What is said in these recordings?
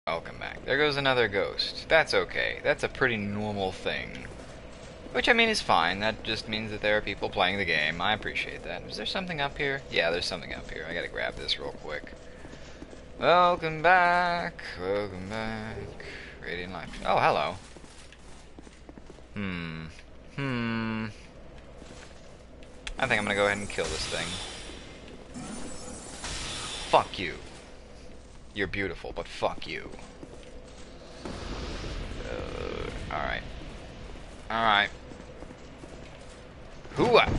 Welcome back. There goes another ghost. That's okay. That's a pretty normal thing. Which, I mean, is fine. That just means that there are people playing the game. I appreciate that. Is there something up here? Yeah, there's something up here. I gotta grab this real quick. Welcome back. Welcome back. Radiant Life. Oh, hello. I think I'm gonna go ahead and kill this thing. Fuck you. You're beautiful, but fuck you. Alright. Alright. Hooah!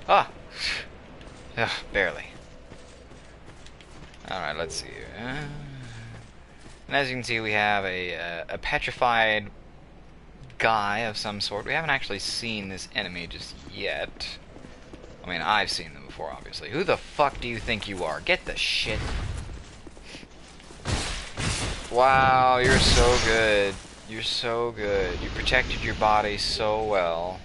Ah! Ugh, barely. Alright, let's see here. And as you can see, we have a petrified guy of some sort. We haven't actually seen this enemy just yet. I mean, I've seen them before, obviously. Who the fuck do you think you are? Get the shit. Wow, you're so good. You're so good. You protected your body so well.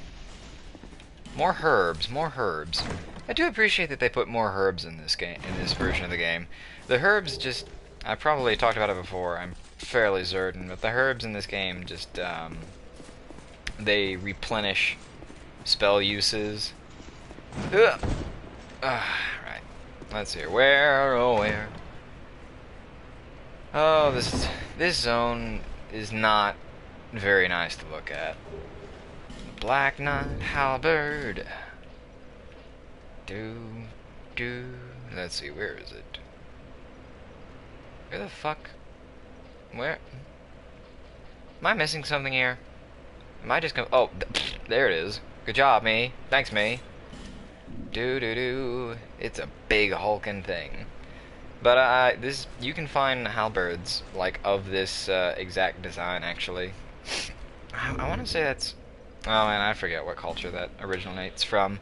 More herbs, more herbs. I do appreciate that they put more herbs in this game, in this version of the game. The herbs just, I probably talked about it before, I'm fairly certain, but the herbs in this game just, they replenish spell uses. Ugh. Right. Let's see here. Where, oh where? Oh, this zone is not very nice to look at. Black Knight Halberd. Let's see, where is it? Where the fuck? Where? Am I missing something here? Am I just gonna? Oh, there it is. Good job, me. Thanks, me. It's a big hulking thing. But this, you can find halberds like of this exact design actually. I want to say that's, oh man, I forget what culture that originates from.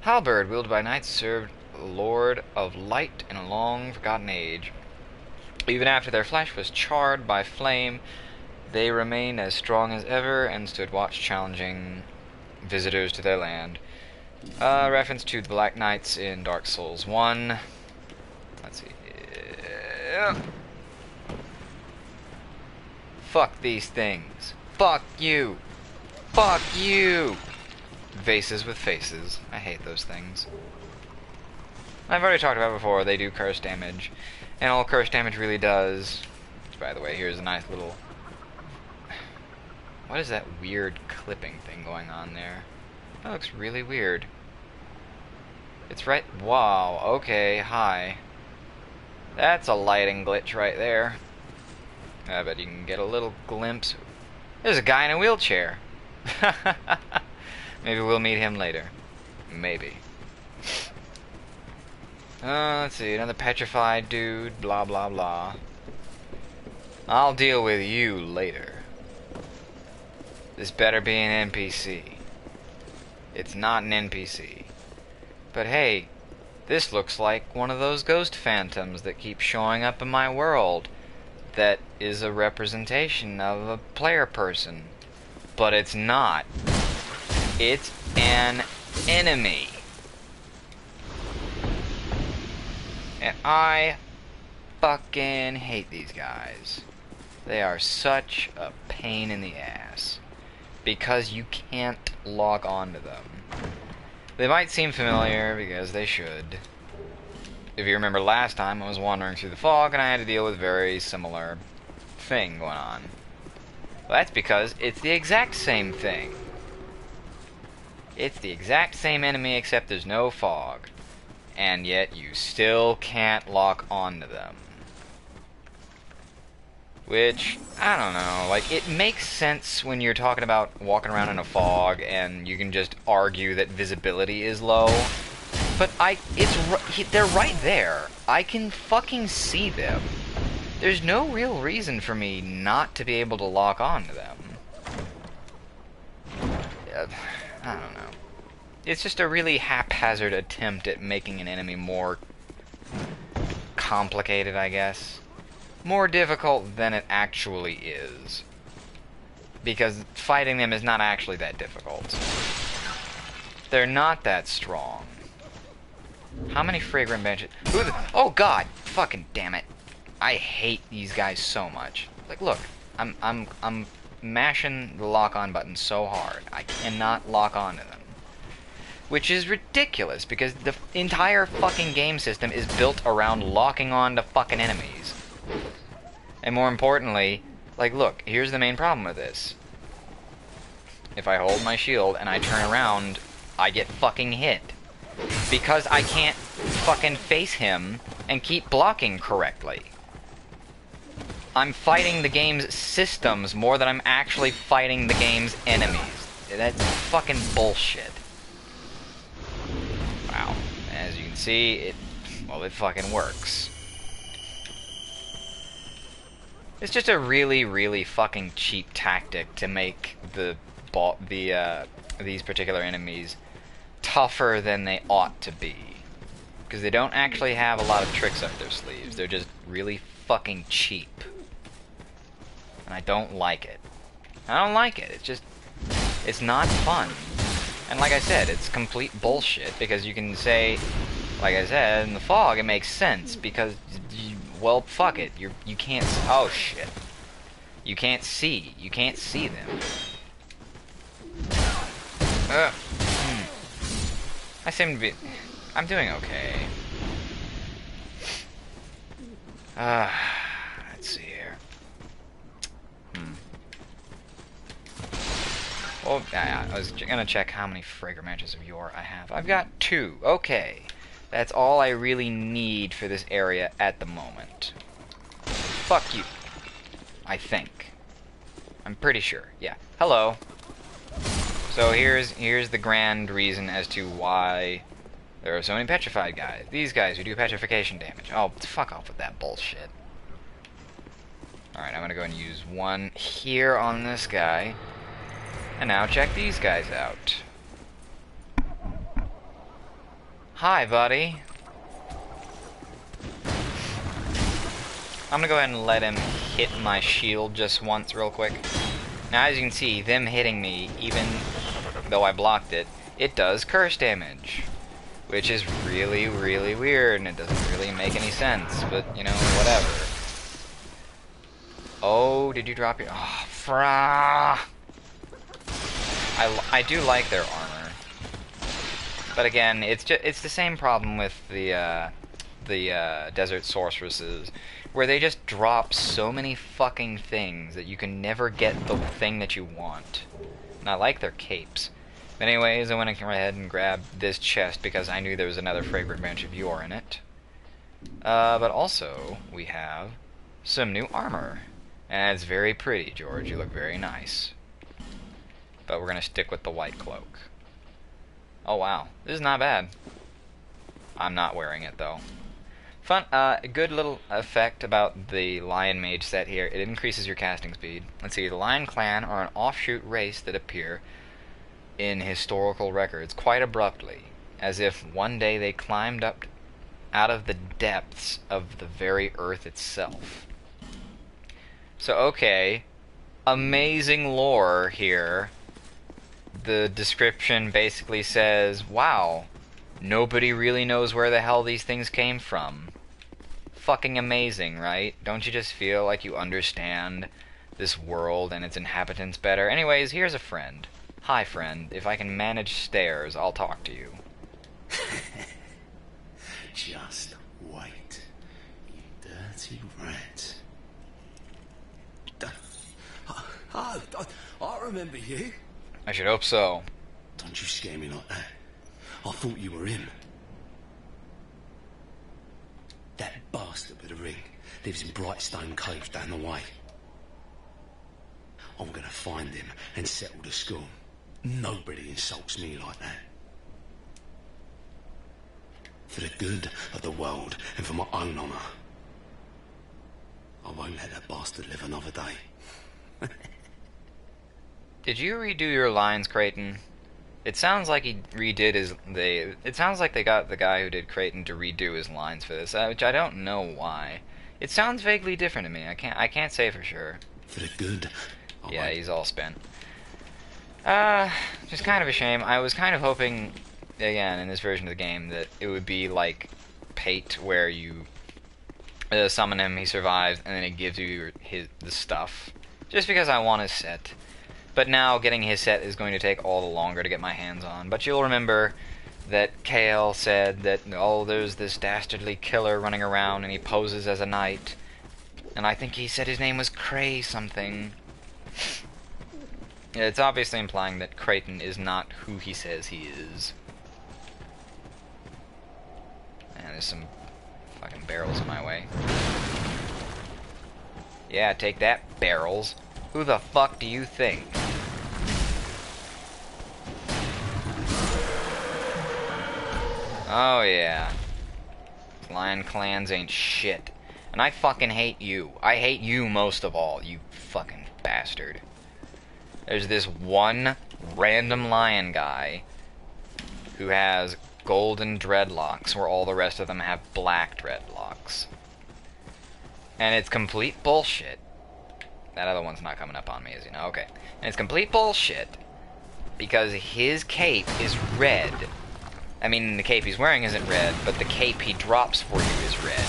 Halberd wielded by knights served Lord of Light in a long forgotten age. Even after their flesh was charred by flame, they remained as strong as ever and stood watch challenging visitors to their land. Reference to the Black Knights in Dark Souls 1. Let's see. Fuck these things. Fuck you. Fuck you. Vases with faces. I hate those things. I've already talked about it before, they do curse damage. And all curse damage really does... By the way, here's a nice little... What is that weird clipping thing going on there? That looks really weird. It's right... Wow, okay, hi. That's a lighting glitch right there. I bet you can get a little glimpse. There's a guy in a wheelchair. Maybe we'll meet him later. Maybe. Let's see, another petrified dude, blah blah blah. I'll deal with you later. This better be an NPC. It's not an NPC. But hey, this looks like one of those ghost phantoms that keep showing up in my world that is a representation of a player person. But it's not. It's an enemy. And I fucking hate these guys. They are such a pain in the ass. Because you can't log on to them. They might seem familiar, because they should. If you remember last time, I was wandering through the fog, and I had to deal with a very similar thing going on. Well, that's because it's the exact same thing. It's the exact same enemy, except there's no fog. And yet, you still can't lock onto them. Which, I don't know, like, it makes sense when you're talking about walking around in a fog and you can just argue that visibility is low. But they're right there. I can fucking see them. There's no real reason for me not to be able to lock onto them. I don't know. It's just a really haphazard attempt at making an enemy more complicated, I guess. More difficult than it actually is. Because fighting them is not actually that difficult. They're not that strong. How many fragrant benches? Oh god! Fucking damn it. I hate these guys so much. Like, look, I'm mashing the lock-on button so hard, I cannot lock onto them. Which is ridiculous, because the entire fucking game system is built around locking on to fucking enemies. And more importantly, like, look, here's the main problem with this. If I hold my shield and I turn around, I get fucking hit. Because I can't fucking face him and keep blocking correctly. I'm fighting the game's systems more than I'm actually fighting the game's enemies. That's fucking bullshit. Wow. As you can see, it fucking works. It's just a really, really fucking cheap tactic to make these particular enemies tougher than they ought to be. Because they don't actually have a lot of tricks up their sleeves. They're just really fucking cheap. And I don't like it. I don't like it. It's not fun. And like I said, it's complete bullshit, because you can say, like I said, in the fog it makes sense, because, well, fuck it. You can't, oh shit. You can't see them. I seem to be, I'm doing okay. Let's see here. Well, yeah, I was gonna check how many fragrant matches of yore I have. I've got 2. Okay. That's all I really need for this area at the moment. Fuck you. I think. I'm pretty sure. Yeah. Hello. So here's the grand reason as to why there are so many petrified guys. These guys who do petrification damage. Oh, fuck off with that bullshit. Alright, I'm gonna go and use one here on this guy. And now check these guys out. Hi, buddy. I'm gonna go ahead and let him hit my shield just once real quick. Now, as you can see, them hitting me, even though I blocked it, it does curse damage. Which is really, really weird, and it doesn't really make any sense, but, you know, whatever. Oh, did you drop your... Oh, frah! I do like their armor. But again, it's the same problem with the desert sorceresses, where they just drop so many fucking things that you can never get the thing that you want. And I like their capes. But anyways, I went ahead and grabbed this chest because I knew there was another fragrant branch of yore in it. But also, we have some new armor. And it's very pretty, George. You look very nice. But we're gonna stick with the white cloak. Oh wow, this is not bad. I'm not wearing it though. Fun, a good little effect about the Lion Mage set here. It increases your casting speed. Let's see, the Lion Clan are an offshoot race that appear in historical records quite abruptly, as if one day they climbed up out of the depths of the very earth itself. So okay, amazing lore here. The description basically says, wow, nobody really knows where the hell these things came from. Fucking amazing, right? Don't you just feel like you understand this world and its inhabitants better? Anyways, here's a friend. Hi, friend. If I can manage stairs, I'll talk to you. Just wait, you dirty rat. I remember you. I should hope so. Don't you scare me like that. I thought you were him. That bastard with the ring lives in Brightstone Caves down the way. I'm gonna find him and settle the score. Nobody insults me like that. For the good of the world and for my own honour, I won't let that bastard live another day. Did you redo your lines, Creighton? It sounds like he redid his... It sounds like they got the guy who did Creighton to redo his lines for this, which I don't know why. It sounds vaguely different to me. I can't say for sure. For the good. Yeah, he's all spent. Just kind of a shame. I was kind of hoping, again, in this version of the game, that it would be like Pate, where you summon him, he survives, and then it gives you the stuff. Just because I want his set. But now getting his set is going to take all the longer to get my hands on. But you'll remember that Kale said that, oh, there's this dastardly killer running around and he poses as a knight. And I think he said his name was Cray something. Yeah, it's obviously implying that Creighton is not who he says he is. And there's some fucking barrels in my way. Yeah, take that, barrels. Who the fuck do you think? Oh yeah. Lion clans ain't shit. And I fucking hate you. I hate you most of all, you fucking bastard. There's this one random lion guy who has golden dreadlocks where all the rest of them have black dreadlocks. And it's complete bullshit. That other one's not coming up on me, as you know. Okay. And it's complete bullshit because his cape is red. I mean, the cape he's wearing isn't red, but the cape he drops for you is red.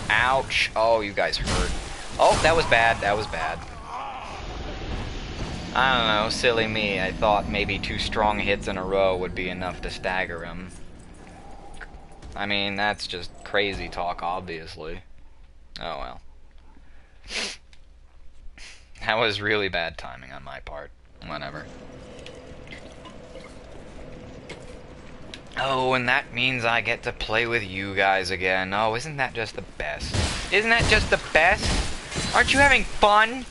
Ouch. Oh, you guys hurt. Oh, that was bad. That was bad. I don't know, silly me. I thought maybe 2 strong hits in a row would be enough to stagger him. I mean, that's just crazy talk, obviously. Oh well. That was really bad timing on my part. Whatever. Oh, and that means I get to play with you guys again. Oh, isn't that just the best? Isn't that just the best? Aren't you having fun?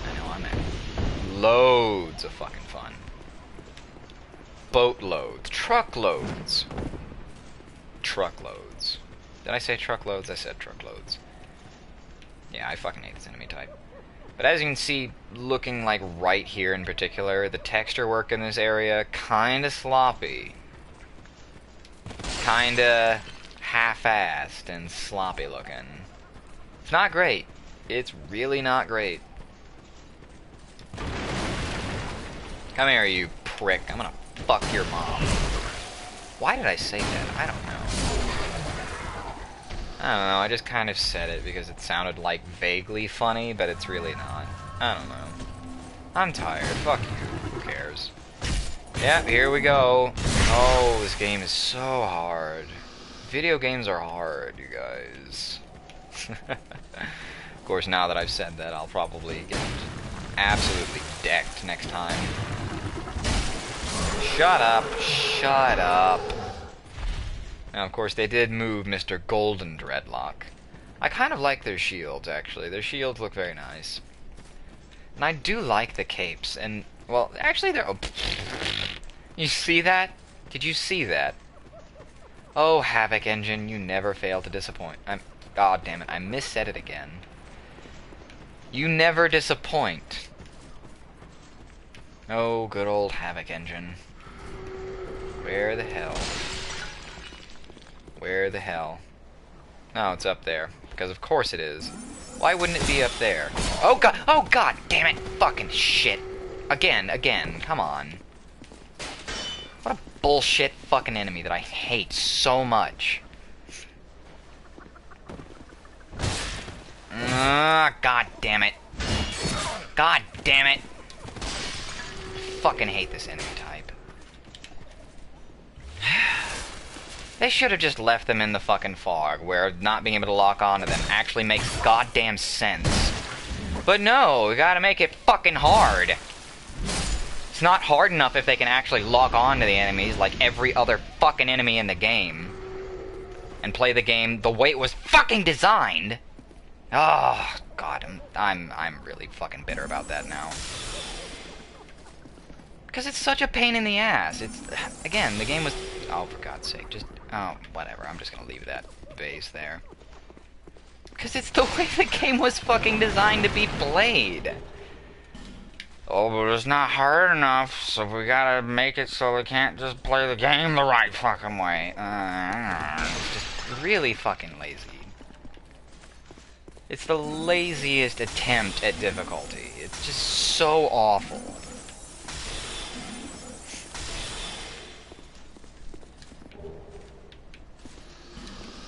I know I'm having loads of fucking fun. Boatloads. Truckloads. Truckloads. Did I say truckloads? I said truckloads. Yeah, I fucking hate this enemy type. But as you can see, looking like right here in particular, the texture work in this area, kinda sloppy. Kinda half-assed and sloppy looking. It's not great. It's really not great. Come here, you prick. I'm gonna fuck your mom. Why did I say that? I don't know. I don't know, I just kind of said it because it sounded like vaguely funny, but it's really not. I don't know. I'm tired. Fuck you. Who cares? Yeah, here we go. Oh, this game is so hard. Video games are hard, you guys. Of course, now that I've said that, I'll probably get absolutely decked next time. Shut up. Shut up. Now, of course, they did move Mr. Golden Dreadlock. I kind of like their shields, actually. Their shields look very nice. And I do like the capes, and, well, actually, they're... Oh, you see that? Did you see that? Oh, Havoc Engine, you never fail to disappoint. God damn it, I missaid it again. You never disappoint. Oh, good old Havoc Engine. Where the hell? Where the hell? No, it's up there. Because of course it is. Why wouldn't it be up there? Oh god damn it! Fucking shit. Again, come on. What a bullshit fucking enemy that I hate so much. God damn it. God damn it. I fucking hate this enemy type. They should have just left them in the fucking fog, where not being able to lock onto them actually makes goddamn sense. But no, we gotta make it fucking hard. It's not hard enough if they can actually lock onto the enemies like every other fucking enemy in the game. And play the game the way it was fucking designed. Oh, God, I'm really fucking bitter about that now. Because it's such a pain in the ass. It's, again, the game was... Oh, for God's sake, just... Oh, whatever, I'm just gonna leave that base there. Because it's the way the game was fucking designed to be played. Oh, but it's not hard enough, so we gotta make it so we can't just play the game the right fucking way. It's just really fucking lazy. It's the laziest attempt at difficulty. It's just so awful.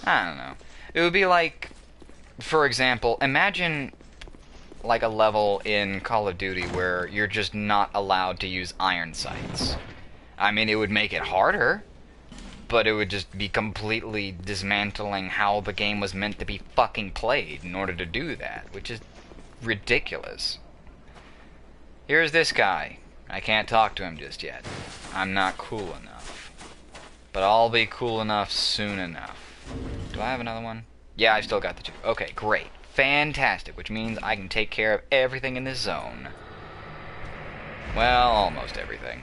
I don't know. It would be like for example, imagine like a level in Call of Duty where you're just not allowed to use iron sights. I mean, it would make it harder, but it would just be completely dismantling how the game was meant to be fucking played in order to do that, which is ridiculous. Here's this guy. I can't talk to him just yet. I'm not cool enough. But I'll be cool enough soon enough. Do I have another one? Yeah, I've still got the two. Okay, great. Fantastic, which means I can take care of everything in this zone. Well, almost everything.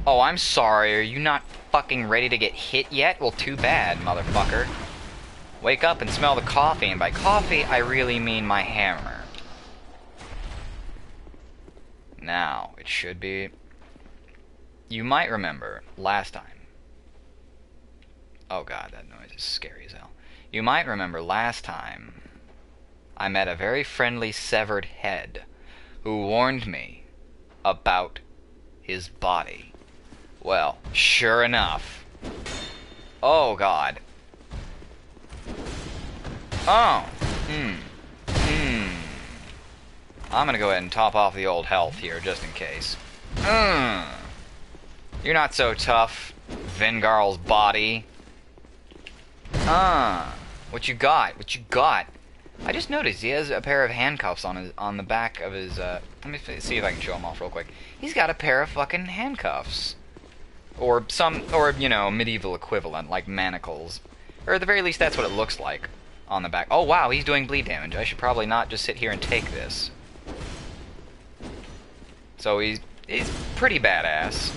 Oh, I'm sorry. Are you not fucking ready to get hit yet? Well, too bad, motherfucker. Wake up and smell the coffee, and by coffee, I really mean my hammer. Now, it should be... You might remember last time. Oh god, that noise is scary as hell. You might remember last time I met a very friendly severed head who warned me about his body. Well, sure enough. Oh god. Oh. I'm gonna go ahead and top off the old health here, just in case. You're not so tough, Vengarl's body. What you got? What you got? I just noticed he has a pair of handcuffs on the back of his, let me see if I can show them off real quick. He's got a pair of fucking handcuffs. Or you know, medieval equivalent, like manacles. Or at the very least, that's what it looks like on the back. Oh, wow, he's doing bleed damage. I should probably not just sit here and take this. So he's pretty badass.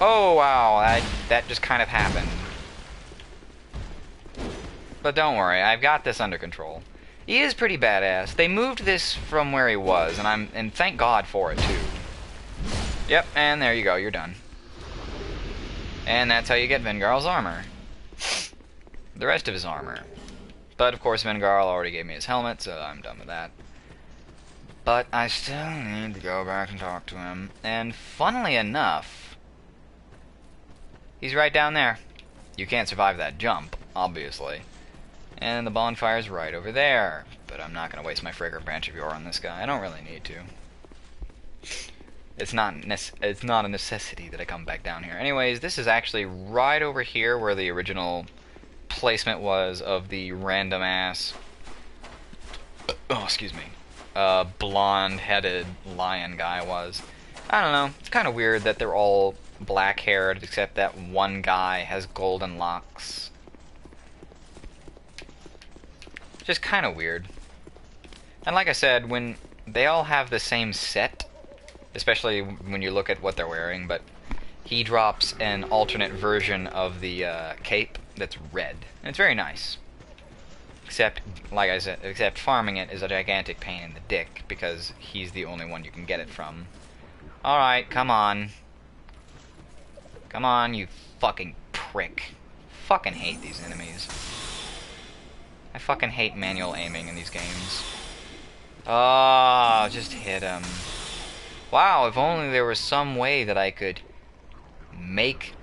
Oh, wow, that just kind of happened. But don't worry, I've got this under control. He is pretty badass. They moved this from where he was, and thank God for it, too. Yep, and there you go, you're done. And that's how you get Vengarl's armor. The rest of his armor. But, of course, Vengarl already gave me his helmet, so I'm done with that. But I still need to go back and talk to him. And, funnily enough, he's right down there. You can't survive that jump, obviously. And the bonfire's right over there. But I'm not going to waste my fragrant branch of yore on this guy. I don't really need to. It's not a necessity that I come back down here. Anyways, this is actually right over here where the original placement was of the random ass... Oh, excuse me. Blonde-headed lion guy was. I don't know. It's kind of weird that they're all black-haired, except that one guy has golden locks. Just kind of weird. And like I said, when they all have the same set, especially when you look at what they're wearing, but he drops an alternate version of the cape that's red. And it's very nice. Except, like I said, except farming it is a gigantic pain in the dick, because he's the only one you can get it from. Alright, come on. Come on, you fucking prick. Fucking hate these enemies. I fucking hate manual aiming in these games. Oh, just hit him. Wow, if only there was some way that I could make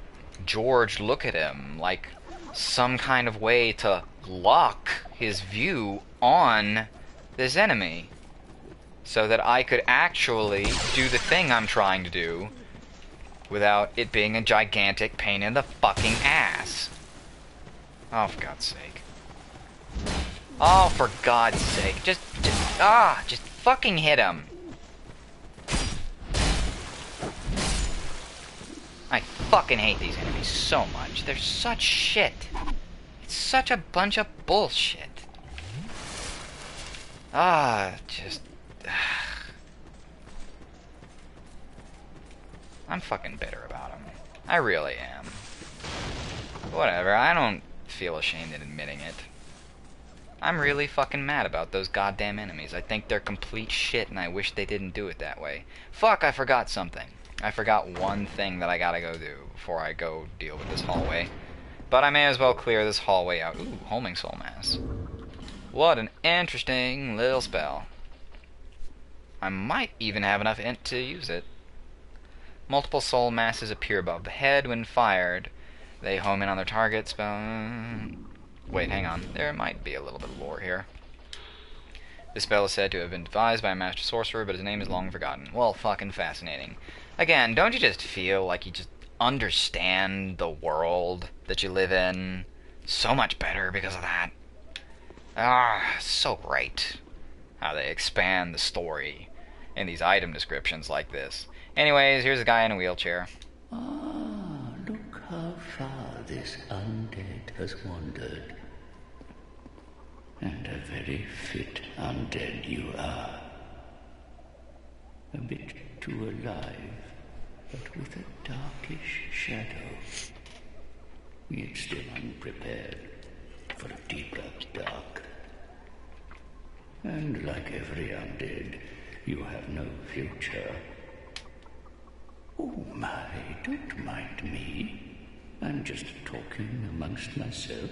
George look at him, like some kind of way to lock his view on this enemy, so that I could actually do the thing I'm trying to do without it being a gigantic pain in the fucking ass. Oh, for God's sake. Oh, for God's sake. Just fucking hit him. I fucking hate these enemies so much. They're such shit. It's such a bunch of bullshit. I'm fucking bitter about them. I really am. Whatever, I don't feel ashamed in admitting it. I'm really fucking mad about those goddamn enemies. I think they're complete shit, and I wish they didn't do it that way. Fuck, I forgot something. I forgot one thing that I gotta go do before I go deal with this hallway. But I may as well clear this hallway out. Ooh, homing soul mass. What an interesting little spell. I might even have enough int to use it. Multiple soul masses appear above the head when fired. They home in on their target spell. Wait, hang on. There might be a little bit of lore here. This spell is said to have been devised by a master sorcerer, but his name is long forgotten. Well, fucking fascinating. Again, don't you just feel like you just understand the world that you live in so much better because of that? Ah, so great how they expand the story in these item descriptions like this. Anyways, here's a guy in a wheelchair. Ah, look how far this undead has wandered. And a very fit undead you are. A bit too alive, but with a darkish shadow. Yet still unprepared for a deeper dark. And like every undead, you have no future. Oh my, don't mind me. I'm just talking amongst myself.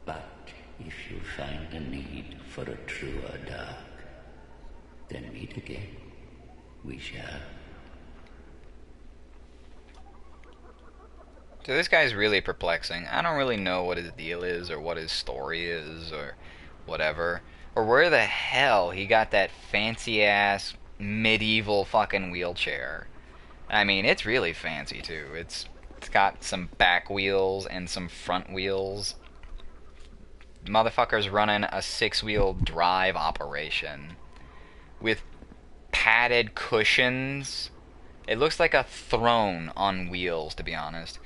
But if you find a need for a truer dark, then meet again. We shall. So this guy's really perplexing. I don't really know what his deal is, or what his story is, or whatever. Or where the hell he got that fancy-ass medieval fucking wheelchair. I mean, it's really fancy, too. It's got some back wheels and some front wheels. Motherfucker's running a 6-wheel drive operation with padded cushions. It looks like a throne on wheels, to be honest.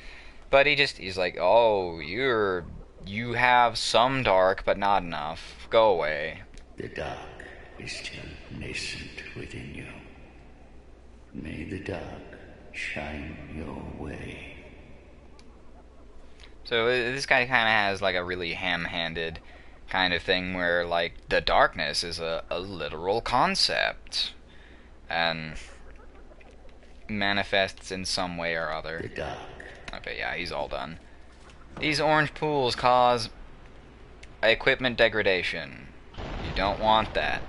But he's like, oh, you have some dark, but not enough. Go away. The dark is still nascent within you. May the dark shine your way. So this guy kind of has like a really ham-handed kind of thing where like the darkness is a literal concept and manifests in some way or other. The dark. Okay, yeah, he's all done. These orange pools cause equipment degradation. You don't want that.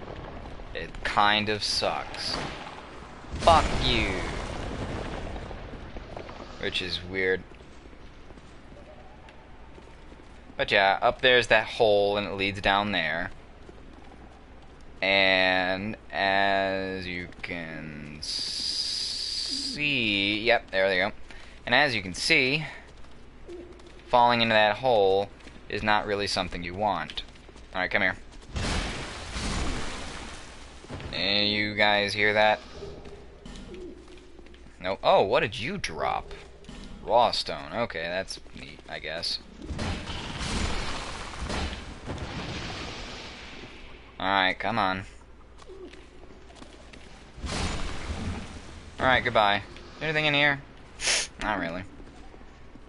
It kind of sucks. Fuck you. Which is weird. But yeah, up there's that hole and it leads down there. And as you can see... Yep, there they go. And as you can see, falling into that hole is not really something you want. Alright, come here. And you guys hear that? No. Oh, what did you drop? Raw stone. Okay, that's neat, I guess. Alright, come on. Alright, goodbye. Anything in here? Not really.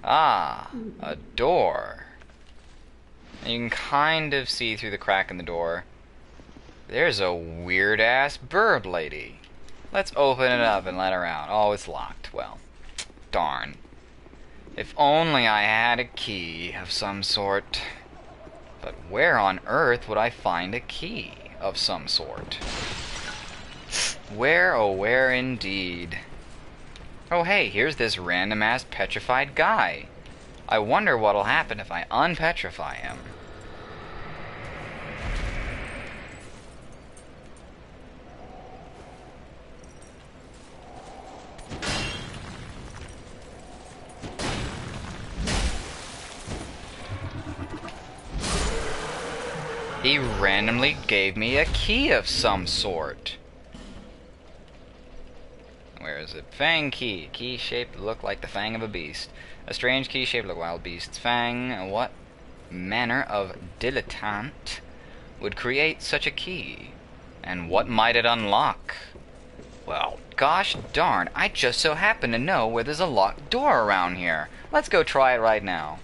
Ah, a door. And you can kind of see through the crack in the door. There's a weird-ass bird lady. Let's open it up and let her out. Oh, it's locked. Well, darn. If only I had a key of some sort. But where on earth would I find a key of some sort? Where, oh where indeed. Oh hey, here's this random-ass petrified guy. I wonder what'll happen if I unpetrify him. He randomly gave me a key of some sort. Where is it? Fang key. Key shaped to look like the fang of a beast. A strange key shaped like a wild beast's fang. What manner of dilettante would create such a key? And what might it unlock? Well, gosh darn, I just so happen to know where there's a locked door around here. Let's go try it right now.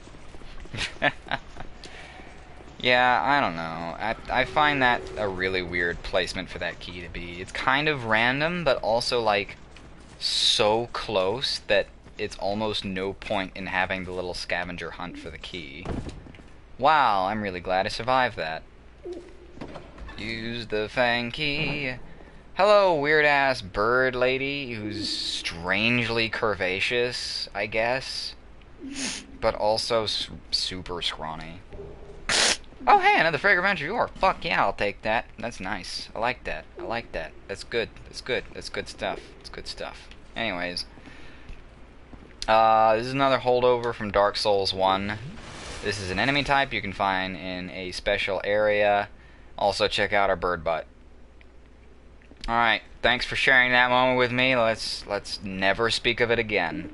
Yeah, I don't know. I find that a really weird placement for that key to be. It's kind of random, but also, like, so close that it's almost no point in having the little scavenger hunt for the key. Wow, I'm really glad I survived that. Use the fang key. Hello, weird-ass bird lady who's strangely curvaceous, I guess. but also super scrawny. Oh, hey, another fragrant ore. Fuck yeah, I'll take that. That's nice. I like that. I like that. That's good. That's good. That's good stuff. It's good stuff. Anyways. This is another holdover from Dark Souls 1. This is an enemy type you can find in a special area. Also, check out our bird butt. Alright, thanks for sharing that moment with me. Let's never speak of it again.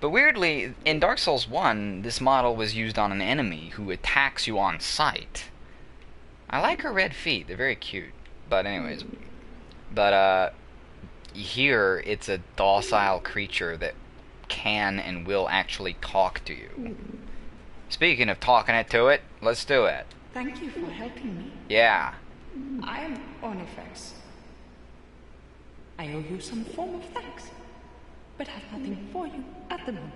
But weirdly, in Dark Souls 1, this model was used on an enemy who attacks you on sight. I like her red feet, they're very cute. But anyways. But, here, it's a docile creature that can and will actually talk to you. Speaking of talking it to it, let's do it. Thank you for helping me. Yeah. I am Ornifex. I owe you some form of thanks, but have nothing for you at the moment.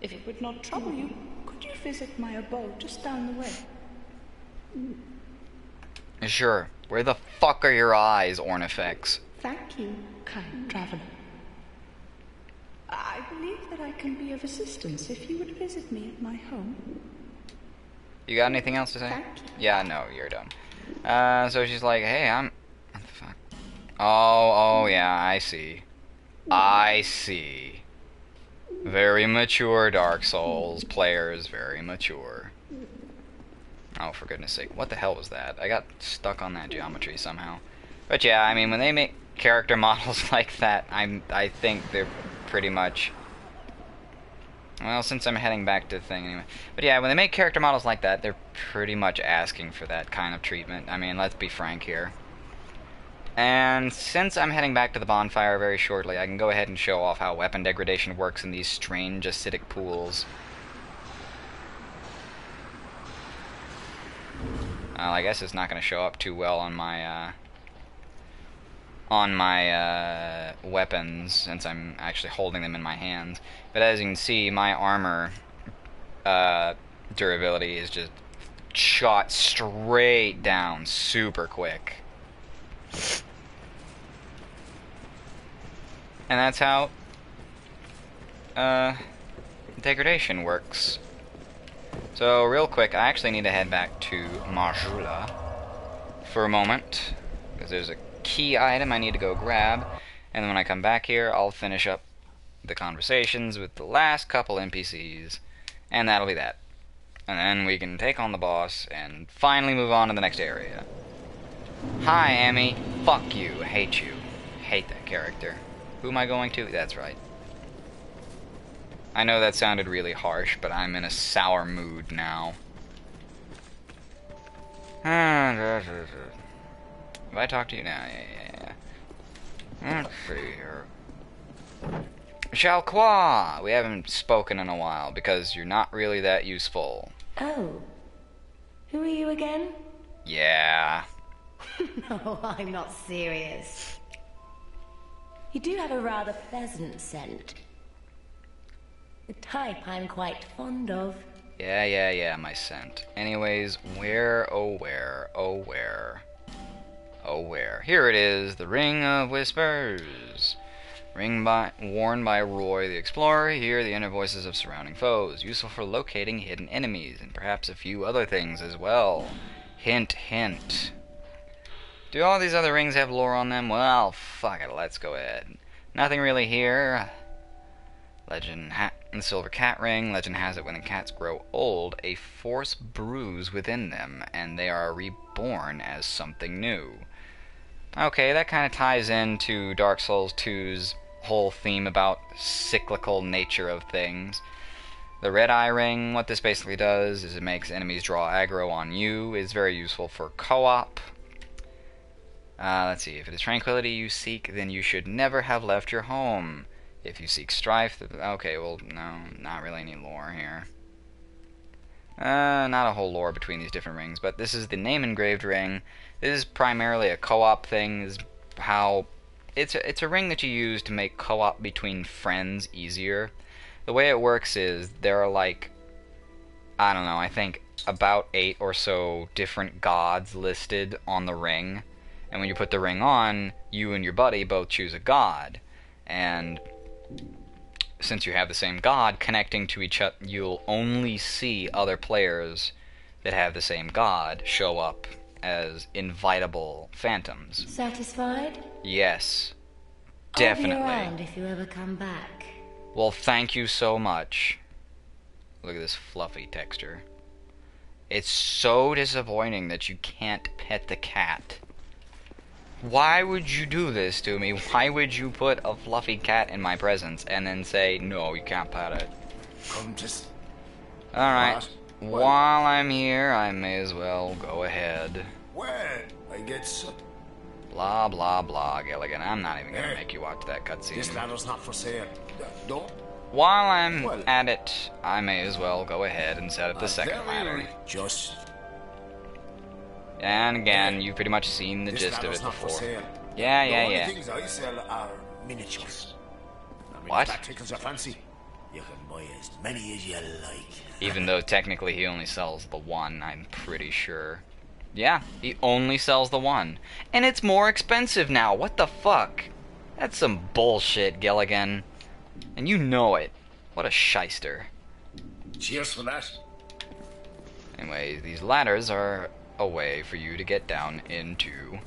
If it would not trouble you, could you visit my abode just down the way? Sure. Where the fuck are your eyes, Ornifex? Thank you, kind traveler. I believe that I can be of assistance if you would visit me at my home. You got anything else to say? Thank you. Yeah, no, you're done. So she's like, hey, what the fuck? Oh, yeah, I see. I see. Very mature Dark Souls players, very mature. Oh, for goodness sake, what the hell was that? I got stuck on that geometry somehow. But yeah, I mean, when they make character models like that, I think they're pretty much... Well, since I'm heading back to the thing anyway. But yeah, when they make character models like that, they're pretty much asking for that kind of treatment. I mean, let's be frank here. And since I'm heading back to the bonfire very shortly, I can go ahead and show off how weapon degradation works in these strange acidic pools. Well, I guess it's not going to show up too well on my weapons, since I'm actually holding them in my hands. But as you can see, my armor durability is just shot straight down super quick. And that's how degradation works. So real quick, I actually need to head back to Majula for a moment, because there's a key item I need to go grab, and then when I come back here, I'll finish up the conversations with the last couple NPCs, and that'll be that. And then we can take on the boss and finally move on to the next area. Hi, Amy. Fuck you. Hate you. Hate that character. Who am I going to? That's right. I know that sounded really harsh, but I'm in a sour mood now. Have I talked to you now? Yeah. Let's see here. Chalquois! We haven't spoken in a while, because you're not really that useful. Oh. Who are you again? Yeah. No, I'm not serious. You do have a rather pleasant scent. The type I'm quite fond of. Yeah, my scent. Anyways, where, oh where, oh where, oh where. Here it is, the Ring of Whispers. Worn by Roy the Explorer. Here, the inner voices of surrounding foes. Useful for locating hidden enemies, and perhaps a few other things as well. Hint, hint. Do all these other rings have lore on them? Well, fuck it, let's go ahead. Nothing really here. The Silver Cat Ring. Legend has it when the cats grow old, a force brews within them, and they are reborn as something new. Okay, that kind of ties into Dark Souls 2's whole theme about cyclical nature of things. The Red Eye Ring, what this basically does is it makes enemies draw aggro on you. It's very useful for co-op. Let's see, if it is tranquility you seek, then you should never have left your home. If you seek strife, okay, well, no, not really any lore here. Not a whole lore between these different rings, but this is the name engraved ring. This is primarily a co-op thing. This is how it's a ring that you use to make co-op between friends easier. The way it works is there are like, I don't know, I think about 8 or so different gods listed on the ring. And when you put the ring on, you and your buddy both choose a god. And since you have the same god connecting to each other, you'll only see other players that have the same god show up as invitable phantoms. Satisfied? Yes, I'll be definitely. around if you ever come back. Well, thank you so much. Look at this fluffy texture. It's so disappointing that you can't pet the cat. Why would you do this to me? Why would you put a fluffy cat in my presence and then say, no, you can't pet it? Come just... Alright. What? While I'm here, I may as well go ahead. Well, I get so... Blah, blah, blah, Gilligan. I'm not even gonna Hey. make you watch that This cutscene. ladder's not for sale. No? While I'm Well- at it, I may as well go ahead and set up the second ladder. Just... And again, you've pretty much seen the This gist of ladder's it not for before. sale. Yeah, The yeah, only yeah. things I sell are miniatures. I mean, What? if that tickles your fancy, you can buy as many as you like. Even though technically he only sells the one, I'm pretty sure. Yeah, he only sells the one. And it's more expensive now, what the fuck? That's some bullshit, Gilligan. And you know it. What a shyster. Cheers for that. Anyway, these ladders are a way for you to get down into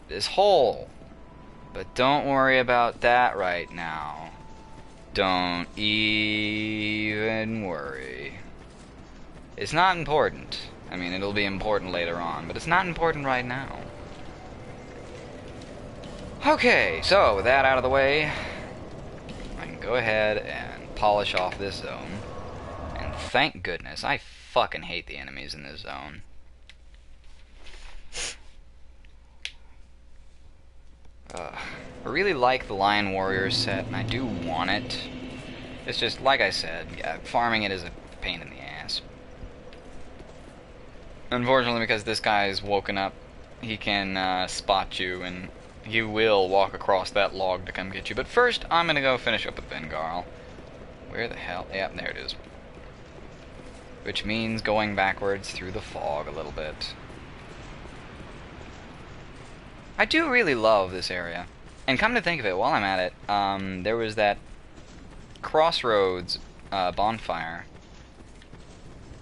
this hole. But don't worry about that right now. Don't even worry. It's not important. I mean, it'll be important later on, but it's not important right now. Okay, so with that out of the way, I can go ahead and polish off this zone. And thank goodness, I fucking hate the enemies in this zone. I really like the Lion Warriors set, and I do want it. It's just, like I said, yeah, farming it is a pain in the ass. Unfortunately, because this guy's woken up, he can spot you, and he will walk across that log to come get you. But first, I'm gonna go finish up with Vengarl. Where the hell? Yep, there it is. Which means going backwards through the fog a little bit. I do really love this area. And come to think of it, while I'm at it, there was that crossroads bonfire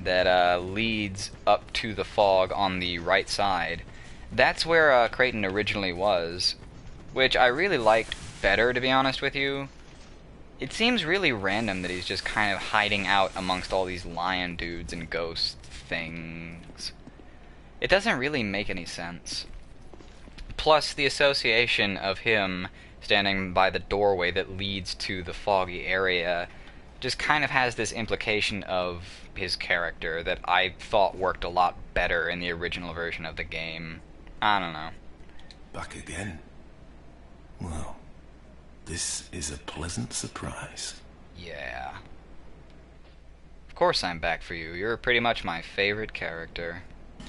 that leads up to the fog on the right side. That's where Creighton originally was, which I really liked better, to be honest with you. It seems really random that he's just kind of hiding out amongst all these lion dudes and ghost things. It doesn't really make any sense. Plus, the association of him standing by the doorway that leads to the foggy area just kind of has this implication of his character that I thought worked a lot better in the original version of the game. I don't know. Back again? Well, this is a pleasant surprise. Yeah. Of course I'm back for you. You're pretty much my favorite character.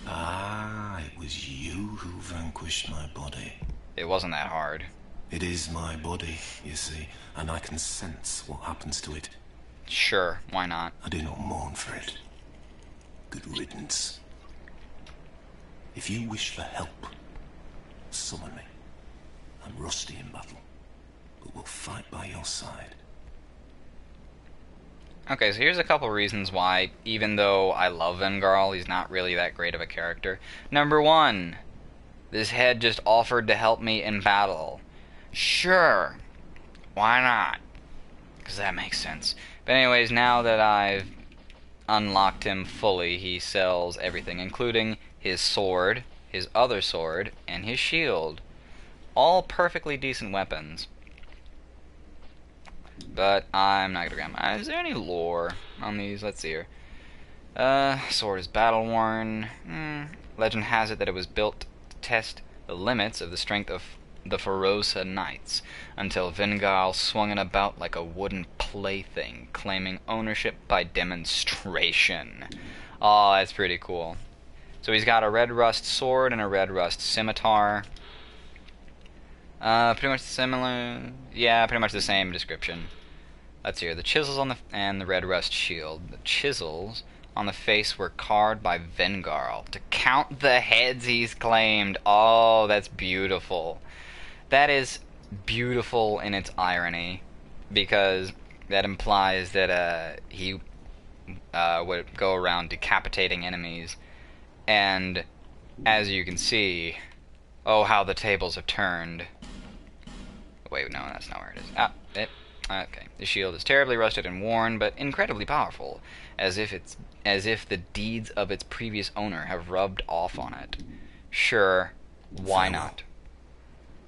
Ah, it was you who vanquished my body. It wasn't that hard. It is my body, you see, and I can sense what happens to it. Sure, why not? I do not mourn for it. Good riddance. If you wish for help, summon me. I'm rusty in battle, but will fight by your side. Okay, so here's a couple reasons why, even though I love Vengarl, he's not really that great of a character. Number one, this head just offered to help me in battle. Sure, why not? Because that makes sense. But anyways, now that I've unlocked him fully, he sells everything, including his sword, his other sword, and his shield. All perfectly decent weapons. But I'm not gonna grab them. Is there any lore on these? Let's see here. Sword is battle worn. Legend has it that it was built to test the limits of the strength of the Ferosa Knights, until Vengarl swung it about like a wooden plaything, claiming ownership by demonstration. Oh, that's pretty cool. So he's got a red rust sword and a red rust scimitar. Pretty much similar. Yeah, pretty much the same description. Let's hear the chisels on the red rust shield. The chisels on the face were carved by Vengarl to count the heads he's claimed. Oh, that's beautiful. That is beautiful in its irony. because that implies that he would go around decapitating enemies, and as you can see, oh how the tables have turned. Wait, no, that's not where it is. Okay. The shield is terribly rusted and worn, but incredibly powerful, as if the deeds of its previous owner have rubbed off on it. Sure, why not?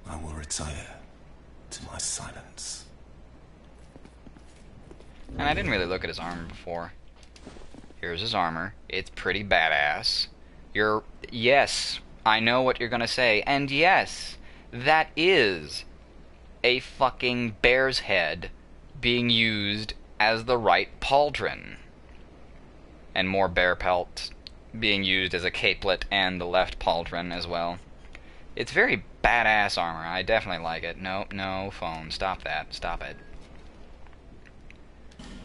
I will retire to my silence. And I didn't really look at his armor before. Here's his armor. It's pretty badass. Yes, I know what you're gonna say, and yes, that is a fucking bear's head being used as the right pauldron. And more bear pelt being used as a capelet and the left pauldron as well. It's very badass armor. I definitely like it. No, phone. Stop that. Stop it.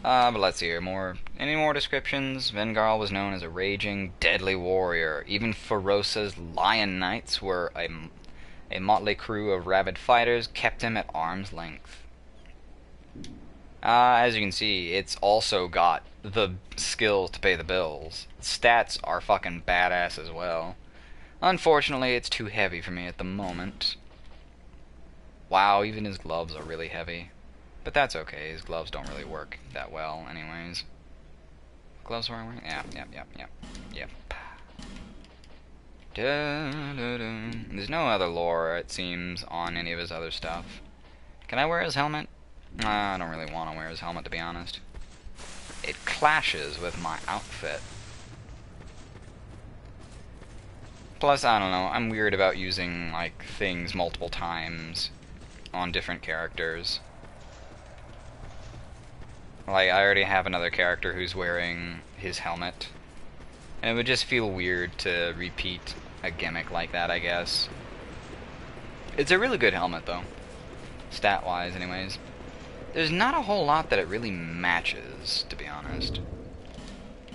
But let's see here. Any more descriptions? Vengarl was known as a raging, deadly warrior. Even Ferosa's Lion Knights were a motley crew of rabid fighters, kept him at arm's length. As you can see, it's also got the skills to pay the bills. Stats are fucking badass as well. Unfortunately, it's too heavy for me at the moment. Wow, even his gloves are really heavy. But that's okay, his gloves don't really work that well anyways. Gloves weren't working? Yep. There's no other lore, it seems, on any of his other stuff. Can I wear his helmet? I don't really want to wear his helmet, to be honest. It clashes with my outfit. Plus, I don't know, I'm weird about using, like, things multiple times on different characters. Like, I already have another character who's wearing his helmet. And it would just feel weird to repeat a gimmick like that, I guess. It's a really good helmet, though. Stat-wise, anyways. There's not a whole lot that it really matches, to be honest.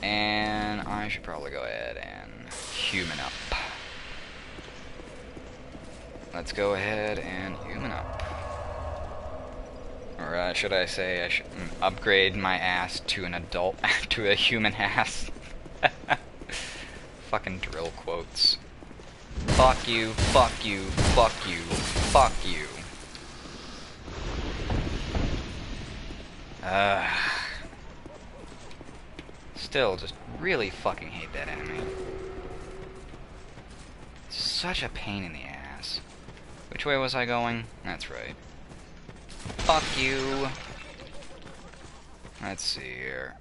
And I should probably go ahead and human up. Let's go ahead and human up. Or should I say I should upgrade my ass to an adult, to a human ass. Fucking drill quotes. Fuck you, fuck you, fuck you, fuck you. Still, just really fucking hate that enemy. Such a pain in the ass. Which way was I going? That's right. Fuck you. Let's see here.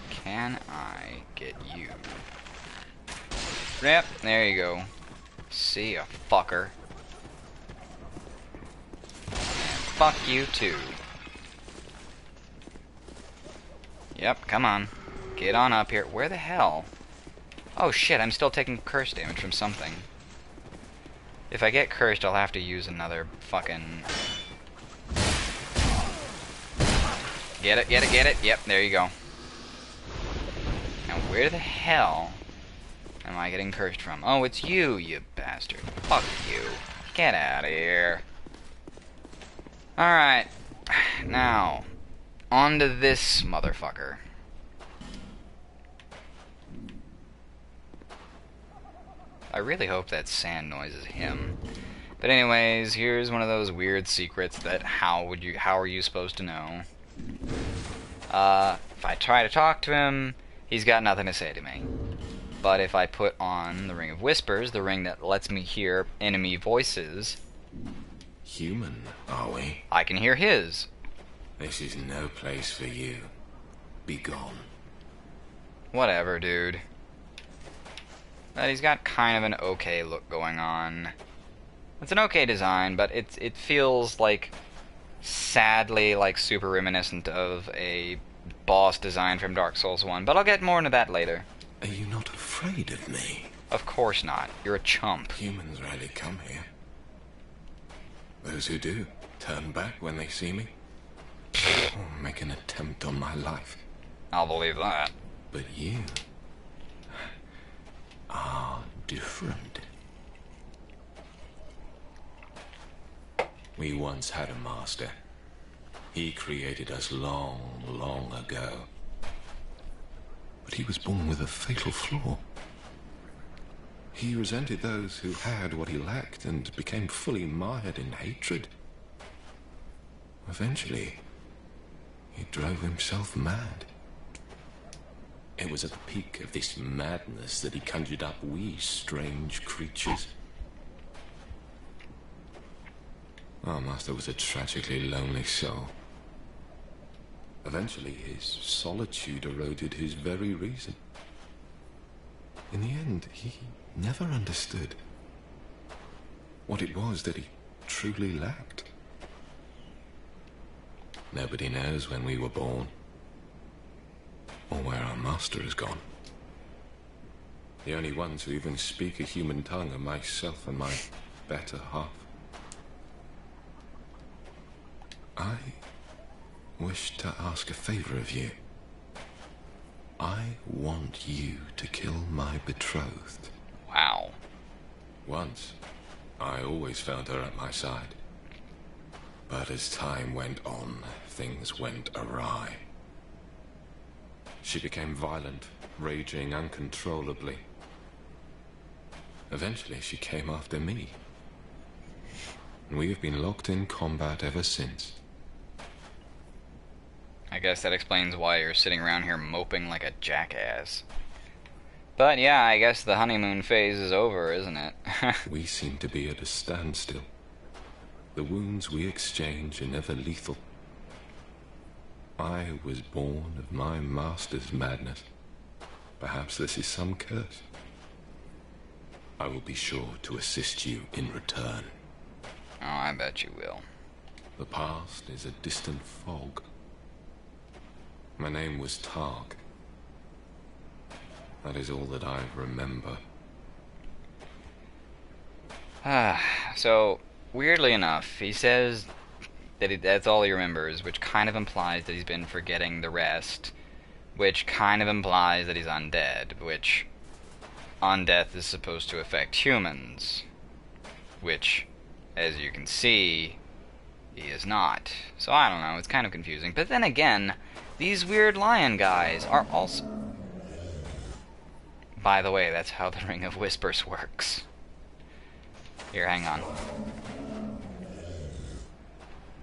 Can I get you? Yep, there you go. See ya, fucker. And fuck you too. Yep, come on. Get on up here. Where the hell? Oh shit, I'm still taking curse damage from something. If I get cursed, I'll have to use another fucking... Get it, get it, get it. Yep, there you go. Now where the hell am I getting cursed from? Oh, it's you, you bastard. Fuck you. Get out of here. Alright. Now, on to this motherfucker. I really hope that sand noise is him. But anyways, here's one of those weird secrets that how are you supposed to know? If I try to talk to him, he's got nothing to say to me. But if I put on the Ring of Whispers, the ring that lets me hear enemy voices... Human, are we? I can hear his. This is no place for you. Be gone. Whatever, dude. But he's got kind of an okay look going on. It's an okay design, but it feels like sadly like super reminiscent of a boss design from Dark Souls 1, but I'll get more into that later. Are you not afraid of me? Of course not. You're a chump. Humans rarely come here. Those who do turn back when they see me. Or make an attempt on my life. I'll believe that. But you are different. We once had a master. He created us long, long ago. But he was born with a fatal flaw. He resented those who had what he lacked and became fully mired in hatred. Eventually, he drove himself mad. It was at the peak of this madness that he conjured up we strange creatures. Our master was a tragically lonely soul. Eventually, his solitude eroded his very reason. In the end, he never understood what it was that he truly lacked. Nobody knows when we were born, or where our master has gone. The only ones who even speak a human tongue are myself and my better half. I wish to ask a favor of you. I want you to kill my betrothed. Wow. Once, I always found her at my side. But as time went on, things went awry. She became violent, raging uncontrollably. Eventually, she came after me. And we have been locked in combat ever since. I guess that explains why you're sitting around here moping like a jackass. But yeah, I guess the honeymoon phase is over, isn't it? We seem to be at a standstill. The wounds we exchange are never lethal. I was born of my master's madness. Perhaps this is some curse. I will be sure to assist you in return. Oh, I bet you will. The past is a distant fog. My name was Targ. That is all that I remember. So, weirdly enough, he says that that's all he remembers, which kind of implies that he's been forgetting the rest, which kind of implies that he's undead, which undeath is supposed to affect humans, which, as you can see, he is not. So I don't know, it's kind of confusing. But then again, these weird lion guys are also... By the way, that's how the Ring of Whispers works. Here, hang on.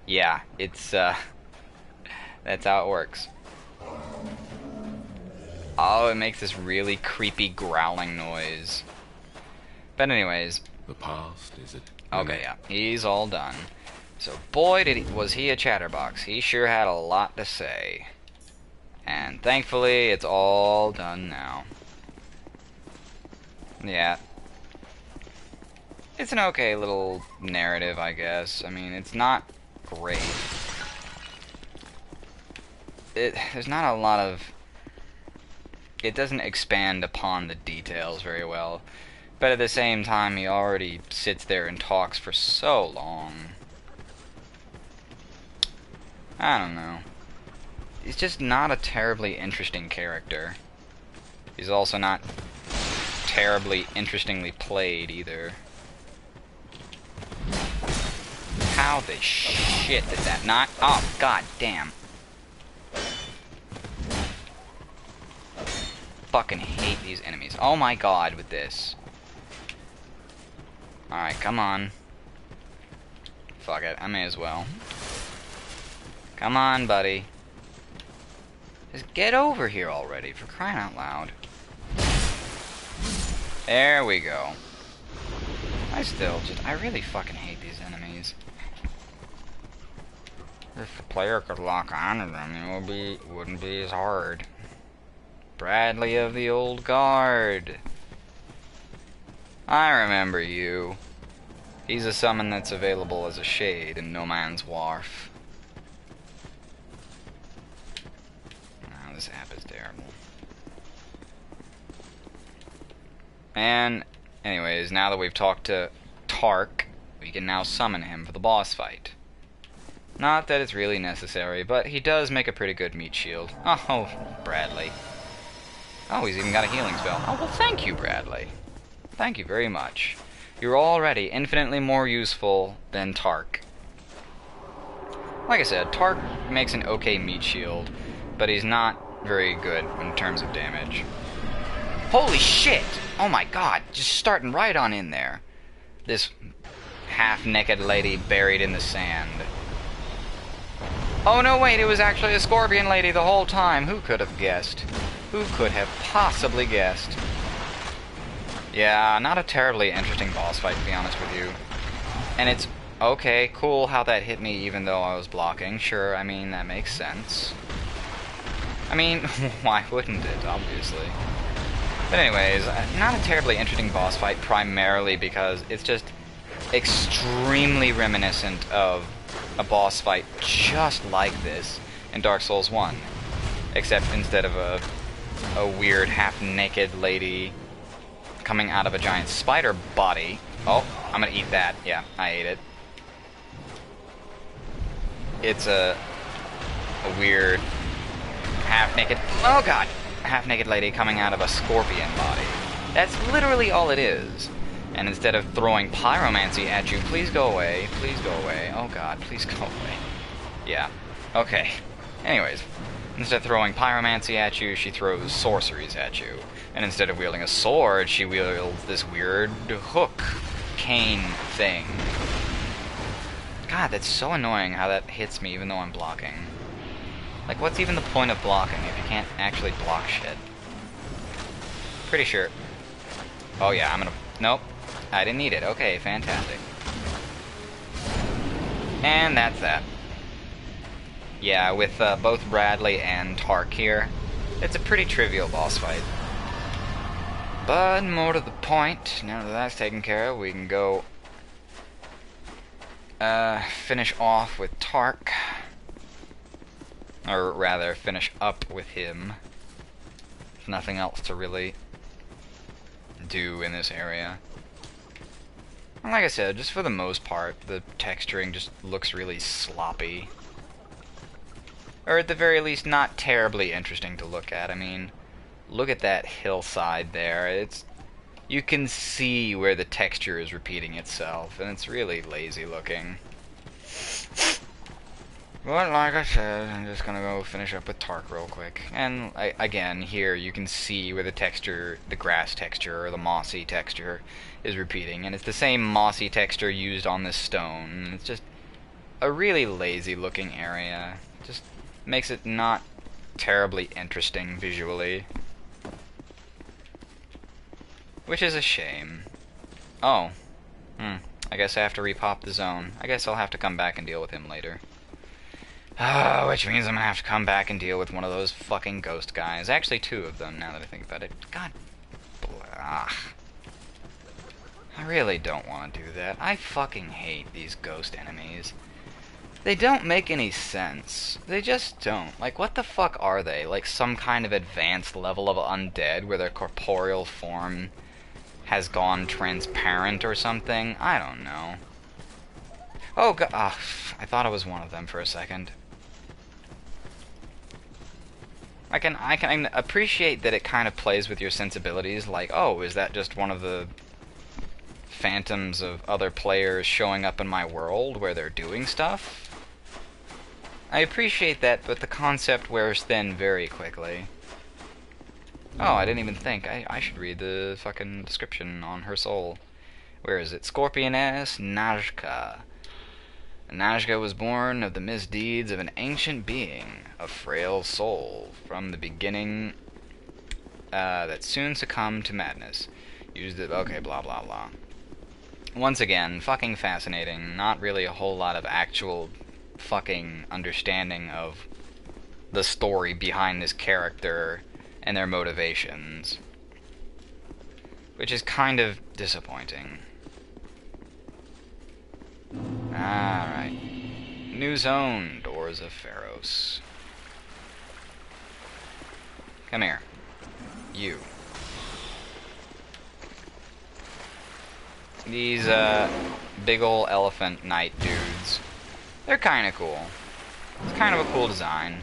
Yeah, it's, that's how it works. Oh, it makes this really creepy growling noise. But anyways... The past is it? Okay, yeah, he's all done. So boy, was he a chatterbox. He sure had a lot to say. And thankfully, it's all done now. Yeah. It's an okay little narrative, I guess. I mean, it's not great. There's not a lot of... It doesn't expand upon the details very well. But at the same time, he already sits there and talks for so long. I don't know. He's just not a terribly interesting character. He's also not terribly interestingly played either. How the shit did that not... Oh, god damn. Fucking hate these enemies. Oh my god, with this. Alright, come on. Fuck it, I may as well. Come on, buddy. Just get over here already, for crying out loud. There we go. I really fucking hate these enemies. If the player could lock onto them, it wouldn't be as hard. Bradley of the Old Guard. I remember you. He's a summon that's available as a shade in No Man's Wharf. Oh, this app is terrible. And, anyways, now that we've talked to Tark, we can now summon him for the boss fight. Not that it's really necessary, but he does make a pretty good meat shield. Oh, Bradley. Oh, he's even got a healing spell. Oh, well, thank you, Bradley. Thank you very much. You're already infinitely more useful than Tark. Like I said, Tark makes an okay meat shield, but he's not very good in terms of damage. Holy shit! Oh my god, just starting right on in there. This half-naked lady buried in the sand. Oh no, wait, it was actually a scorpion lady the whole time. Who could have guessed? Who could have possibly guessed? Yeah, not a terribly interesting boss fight, to be honest with you. And it's okay, cool how that hit me even though I was blocking. Sure, I mean, that makes sense. I mean, why wouldn't it, obviously? But anyways, not a terribly interesting boss fight, primarily because it's just extremely reminiscent of a boss fight just like this in Dark Souls 1. Except instead of a weird half-naked lady coming out of a giant spider body... Oh, I'm gonna eat that. Yeah, I ate it. It's a weird half-naked... Oh god! Half-naked lady coming out of a scorpion body. That's literally all it is. And instead of throwing pyromancy at you, please go away, please go away. Oh god, please go away. Yeah. Okay. Anyways, instead of throwing pyromancy at you, she throws sorceries at you. And instead of wielding a sword, she wields this weird hook, cane thing. God, that's so annoying how that hits me even though I'm blocking. Like, what's even the point of blocking if you can't actually block shit? Pretty sure. Oh yeah, I'm gonna... Nope. I didn't need it. Okay, fantastic. And that's that. Yeah, with both Bradley and Tark here, it's a pretty trivial boss fight. But more to the point, now that that's taken care of, we can go finish off with Tark. Or rather, finish up with him. There's nothing else to really do in this area. And like I said, just for the most part, the texturing just looks really sloppy. Or at the very least, not terribly interesting to look at. I mean, look at that hillside there. It's... You can see where the texture is repeating itself, and it's really lazy looking. But like I said, I'm just gonna go finish up with Tark real quick. And again, here you can see where the texture, the grass texture, or the mossy texture is repeating. And it's the same mossy texture used on this stone. It's just a really lazy looking area. Just makes it not terribly interesting visually. Which is a shame. Oh. I guess I have to repop the zone. I guess I'll have to come back and deal with him later. Which means I'm gonna have to come back and deal with one of those fucking ghost guys. Actually, two of them, now that I think about it. God. Blah. I really don't want to do that. I fucking hate these ghost enemies. They don't make any sense. They just don't. Like, what the fuck are they? Like some kind of advanced level of undead where their corporeal form has gone transparent or something? I don't know. Oh god. I thought it was one of them for a second. I can appreciate that it kind of plays with your sensibilities, like, oh, is that just one of the phantoms of other players showing up in my world where they're doing stuff? I appreciate that, but the concept wears thin very quickly. Oh, I didn't even think. I should read the fucking description on her soul. Where is it? Scorpioness Najka. Najka was born of the misdeeds of an ancient being, a frail soul, from the beginning that soon succumbed to madness. Used it, okay, blah blah blah. Once again, fucking fascinating. Not really a whole lot of actual fucking understanding of the story behind this character and their motivations. Which is kind of disappointing. Alright. New zone, Doors of Pharos. Come here. You. These, big ol' elephant knight dudes. They're kinda cool. It's kind of a cool design.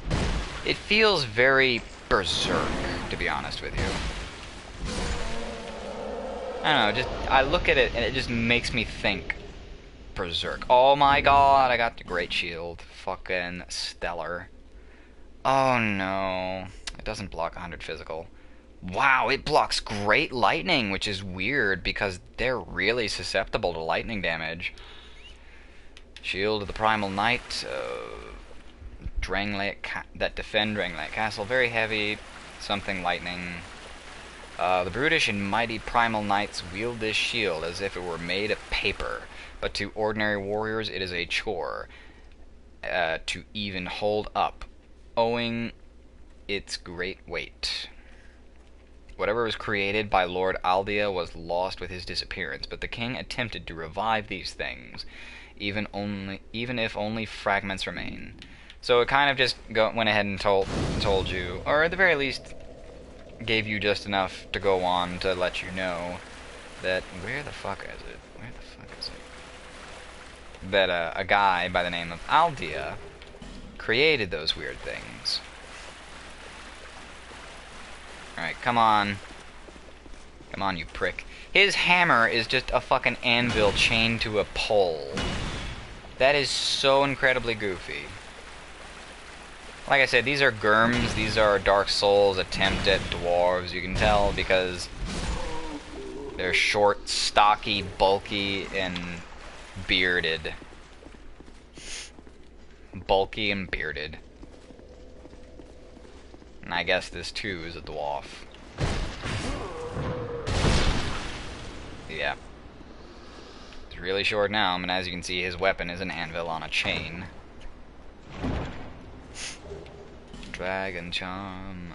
It feels very berserk, to be honest with you. I don't know, I look at it and it just makes me think berserk. Oh my god, I got the great shield. Fucking stellar. Oh no. It doesn't block 100 physical. Wow, it blocks great lightning, which is weird because they're really susceptible to lightning damage. Shield of the Primal Knight. That defend Dranglake Castle. Very heavy. Something lightning. The brutish and mighty Primal Knights wield this shield as if it were made of paper, but to ordinary warriors it is a chore to even hold up, owing its great weight. Whatever was created by Lord Aldea was lost with his disappearance, but the king attempted to revive these things, even if only fragments remain. So it kind of just went ahead and told you, or at the very least gave you just enough to go on to let you know that where the fuck is it? That a guy by the name of Aldea created those weird things. Alright, come on. Come on, you prick. His hammer is just a fucking anvil chained to a pole. That is so incredibly goofy. Like I said, these are Gurms, these are Dark Souls attempt at dwarves, you can tell, because they're short, stocky, bulky, and bearded. Bulky and bearded. And I guess this too is a dwarf. Yeah. It's really short now, and as you can see, his weapon is an anvil on a chain. Dragon charm.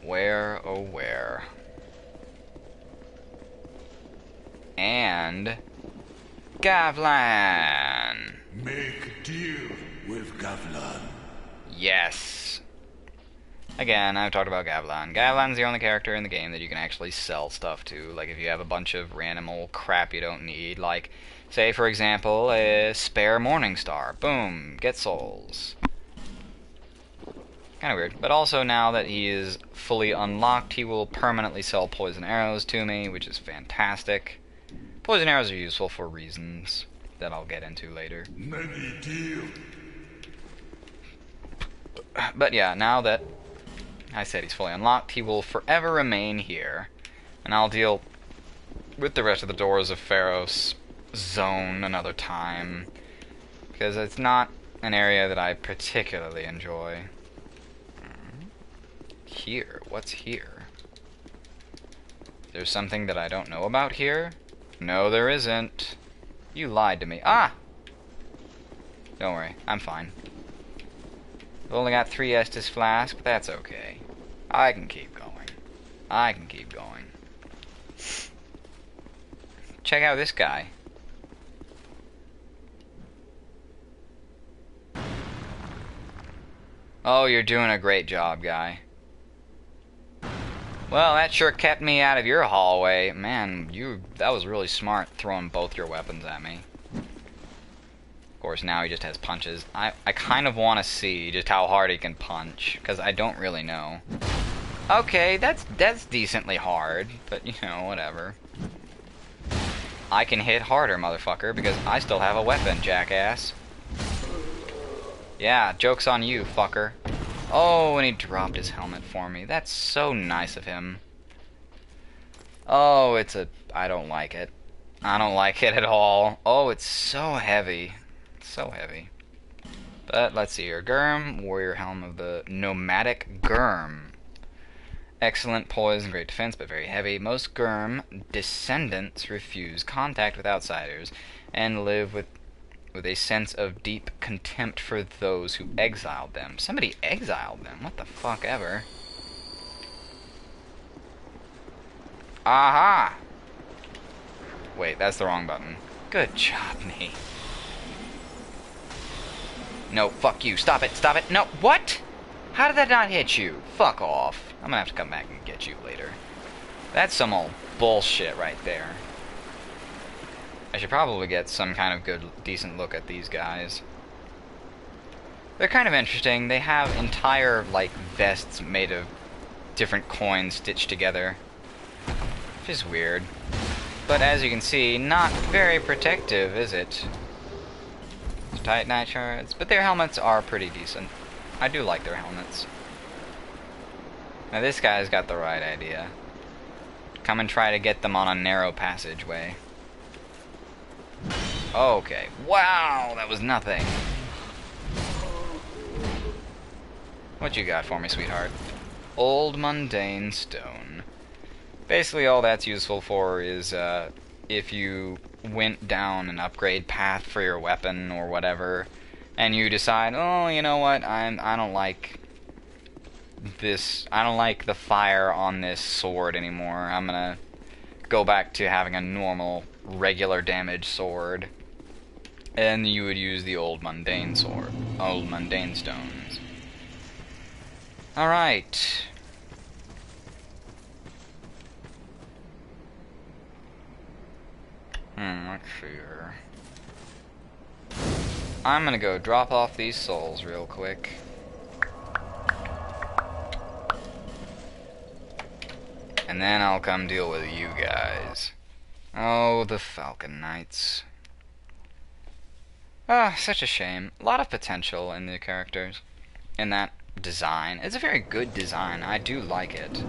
Where, oh where. And Gavlan. Make a deal with Gavlan. Yes. Again, I've talked about Gavlan. Gavlan's the only character in the game that you can actually sell stuff to. Like if you have a bunch of random old crap you don't need, like say, for example, a spare Morning Star. Boom. Get souls. Kind of weird. But also, now that he is fully unlocked, he will permanently sell poison arrows to me, which is fantastic. Poison arrows are useful for reasons that I'll get into later. Many deal. But yeah, now that I said he's fully unlocked, he will forever remain here. And I'll deal with the rest of the Doors of Pharos zone another time, because it's not an area that I particularly enjoy. Here, what's here? There's something that I don't know about here? No, there isn't. You lied to me. Ah! Don't worry, I'm fine. I've only got 3 Estus flasks, but that's okay. I can keep going. I can keep going. Check out this guy. Oh, you're doing a great job, guy. Well, that sure kept me out of your hallway. Man, that was really smart, throwing both your weapons at me. Of course, now he just has punches. I kind of want to see just how hard he can punch, because I don't really know. Okay, that's decently hard, but, you know, whatever. I can hit harder, motherfucker, because I still have a weapon, jackass. Yeah, joke's on you, fucker. Oh, and he dropped his helmet for me. That's so nice of him. Oh, I don't like it. I don't like it at all. Oh, it's so heavy. So heavy. But let's see here. Gurm, warrior helm of the nomadic Gurm. Excellent poise and great defense, but very heavy. Most Gurm descendants refuse contact with outsiders and live with a sense of deep contempt for those who exiled them. Somebody exiled them? What the fuck ever? Aha! Wait, that's the wrong button. Good job, me. No, fuck you. Stop it, stop it. No, what? How did that not hit you? Fuck off. I'm gonna have to come back and get you later. That's some old bullshit right there. I should probably get some kind of good, decent look at these guys. They're kind of interesting. They have entire, like, vests made of different coins stitched together. which is weird. But as you can see, not very protective, is it? Tight night shards, but their helmets are pretty decent. I do like their helmets. Now this guy's got the right idea. Come and try to get them on a narrow passageway. Okay. Wow, that was nothing. What you got for me, sweetheart? Old mundane stone. Basically all that's useful for is if you went down an upgrade path for your weapon or whatever, and you decide, oh, you know what, I don't like this, I don't like the fire on this sword anymore, I'm gonna go back to having a normal, regular damage sword, and you would use the old mundane sword, old mundane stones. Alright. Let's see here. I'm gonna go drop off these souls real quick. And then I'll come deal with you guys. Oh, the Falcon Knights. Ah, such a shame. A lot of potential in the characters. In that design. It's a very good design. I do like it.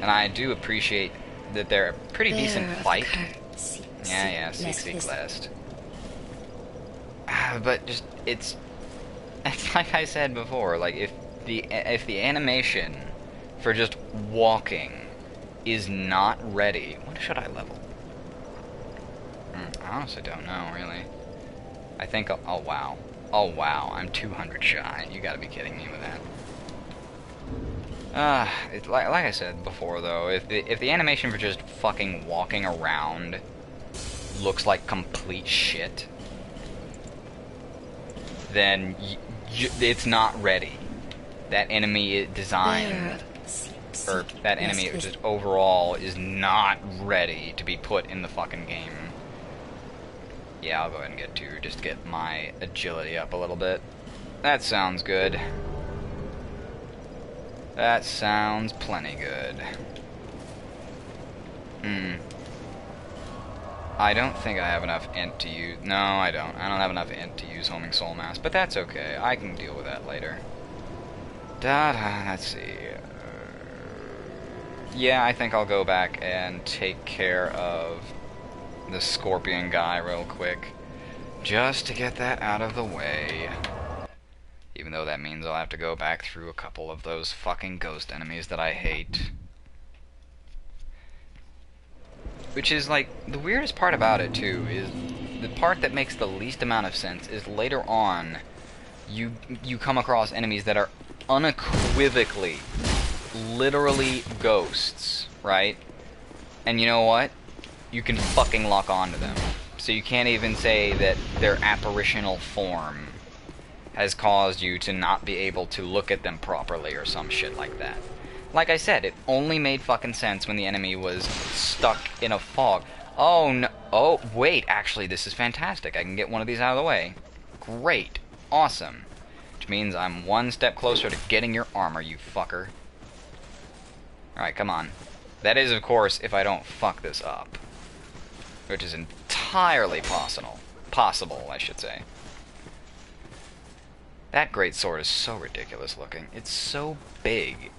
And I do appreciate that they're a pretty decent fight. Yeah, seek lest. But just, it's like I said before, like if the animation for just walking is not ready, what should I level? I honestly don't know, really. I think, oh wow, I'm 200 shy. You gotta be kidding me with that. Like I said before, though, if the animation for just fucking walking around looks like complete shit, then it's not ready. That enemy design, or that enemy just overall is not ready to be put in the fucking game. Yeah, I'll go ahead and get two, just get my agility up a little bit. That sounds good. That sounds plenty good. I don't think I have enough int to use. No, I don't. I don't have enough int to use Homing Soul Mass, but that's okay. I can deal with that later. Let's see. Yeah, I think I'll go back and take care of the Scorpion guy real quick, just to get that out of the way. Even though that means I'll have to go back through a couple of those fucking ghost enemies that I hate. Which is, like, the weirdest part about it, too, is the part that makes the least amount of sense is later on you come across enemies that are unequivocally, literally ghosts, right? And you know what? You can fucking lock onto them. So you can't even say that their apparitional form has caused you to not be able to look at them properly or some shit like that. Like I said, it only made fucking sense when the enemy was stuck in a fog. Oh no, oh wait, actually this is fantastic. I can get one of these out of the way. Great, awesome. Which means I'm one step closer to getting your armor, you fucker. Alright, come on. That is, of course, if I don't fuck this up. Which is entirely possible. Possible, I should say. That great sword is so ridiculous looking. It's so big.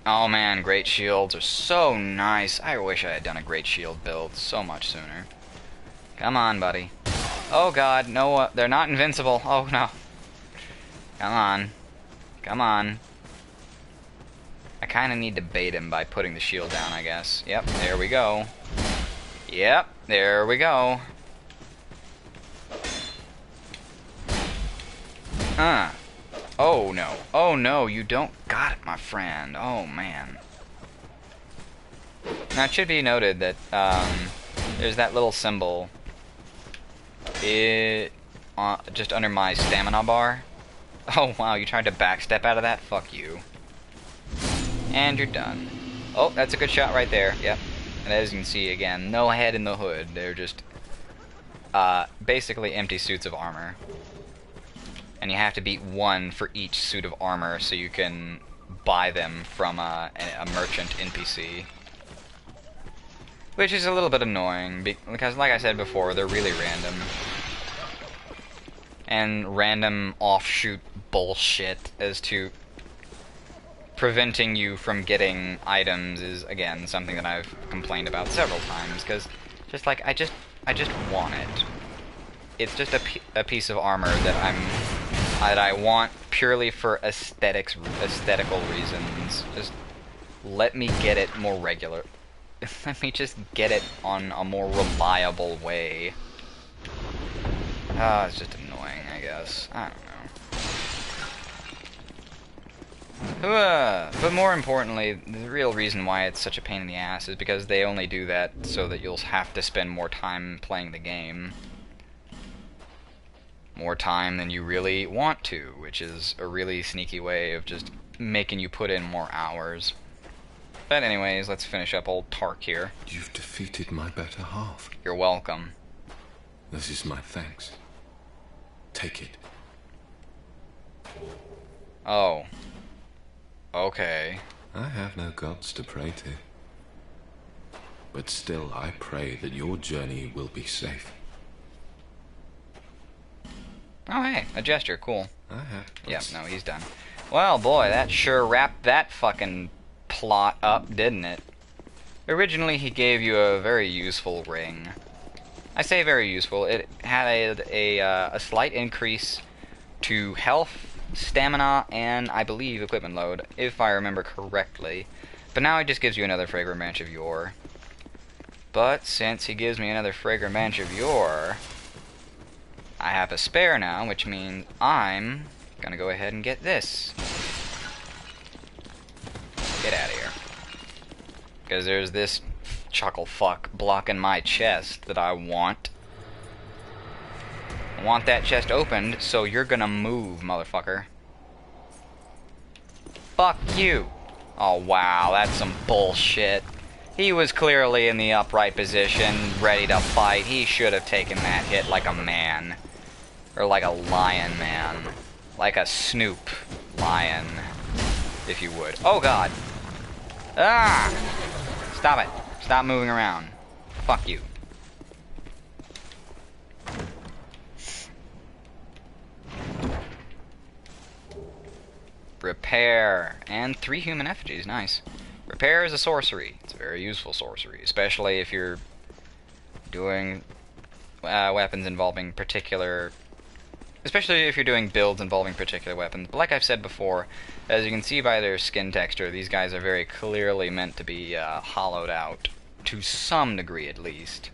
Oh man, great shields are so nice. I wish I had done a great shield build so much sooner. Come on, buddy. Oh god, no, they're not invincible. Oh no. Come on. Come on. I kind of need to bait him by putting the shield down, I guess. Yep, there we go. Yep, there we go. Oh no. Oh no, you don't got it, my friend. Oh man. Now it should be noted that there's that little symbol just under my stamina bar. Oh wow, you tried to backstep out of that? Fuck you. And you're done. Oh, that's a good shot right there. Yep. And as you can see, again, no head in the hood. They're just basically empty suits of armor. And you have to beat 1 for each suit of armor so you can buy them from a merchant NPC. Which is a little bit annoying, because like I said before, they're really random. And random offshoot bullshit as to preventing you from getting items is, again, something that I've complained about several times, because just like, I just want it. It's just a piece of armor that I want purely for aesthetical reasons. Just let me get it more regular. Let me just get it on a more reliable way. It's just annoying, I guess. I don't know. But more importantly, the real reason why it's such a pain in the ass is because they only do that so that you'll have to spend more time playing the game. More time than you really want to, which is a really sneaky way of just making you put in more hours. But anyways, let's finish up old Tark here. You've defeated my better half. You're welcome. This is my thanks. Take it. Oh. Okay. I have no gods to pray to. But still, I pray that your journey will be safe. Oh, hey, a gesture, cool. I have. Yep, no, he's done. Well, boy, that sure wrapped that fucking plot up, didn't it? Originally, he gave you a very useful ring. I say very useful. It had a slight increase to health, stamina, and I believe equipment load, if I remember correctly. But now it just gives you another fragrant branch of yore. But since he gives me another fragrant branch of yore, I have a spare now, which means I'm gonna go ahead and get this. Get out of here. Because there's this chuckle fuck blocking my chest that I want. I want that chest opened, so you're gonna move, motherfucker. Fuck you. Oh wow, that's some bullshit. He was clearly in the upright position, ready to fight. He should have taken that hit like a man. Or like a lion man. Like a Snoop lion, if you would. Oh god. Ah! Stop it. Stop moving around. Fuck you. Repair. And 3 human effigies. Nice. Repair is a sorcery. It's a very useful sorcery. Especially if you're doing weapons involving particular... Especially if you're doing builds involving particular weapons. But like I've said before, as you can see by their skin texture, these guys are very clearly meant to be hollowed out. To some degree, at least.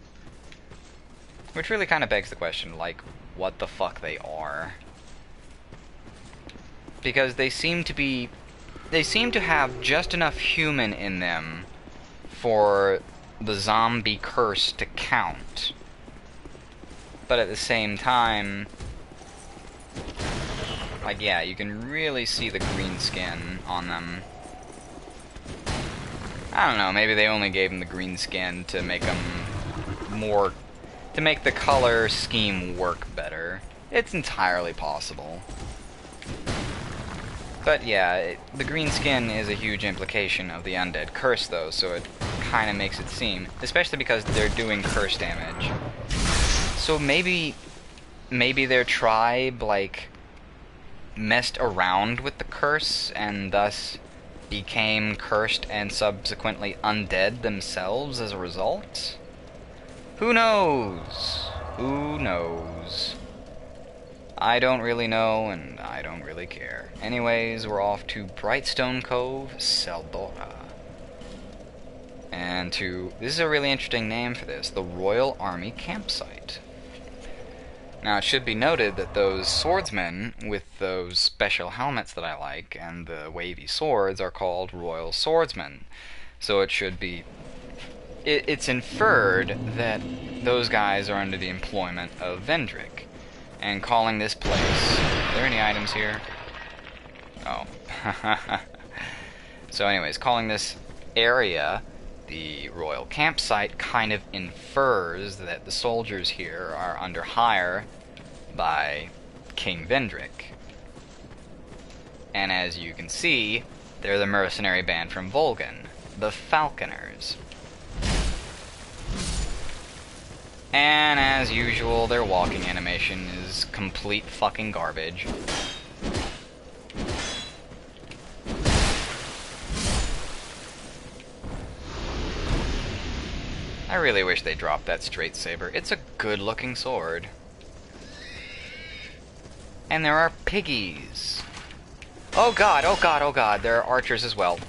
Which really kind of begs the question, like, what the fuck they are. Because they seem to be... They seem to have just enough human in them for the zombie curse to count. But at the same time... Like, yeah, you can really see the green skin on them. I don't know, maybe they only gave them the green skin to make them more... to make the color scheme work better. It's entirely possible. But yeah, the green skin is a huge implication of the undead curse, though, so it kind of makes it seem... Especially because they're doing curse damage. So maybe their tribe, like... messed around with the curse and thus became cursed and subsequently undead themselves as a result? Who knows? Who knows? I don't really know, and I don't really care. Anyways, we're off to Brightstone Cove, Seldora. And to... This is a really interesting name for this. The Royal Army Campsite. Now, it should be noted that those swordsmen with those special helmets that I like and the wavy swords are called Royal Swordsmen. So it should be... It's inferred that those guys are under the employment of Vendrick. And calling this place... Are there any items here? Oh. So anyways, calling this area the Royal Campsite kind of infers that the soldiers here are under hire by King Vendrick. And as you can see, they're the mercenary band from Volgan, the Falconers. And as usual, their walking animation is complete fucking garbage. I really wish they dropped that straight saber. It's a good looking sword. And there are piggies. Oh god, oh god, oh god, there are archers as well.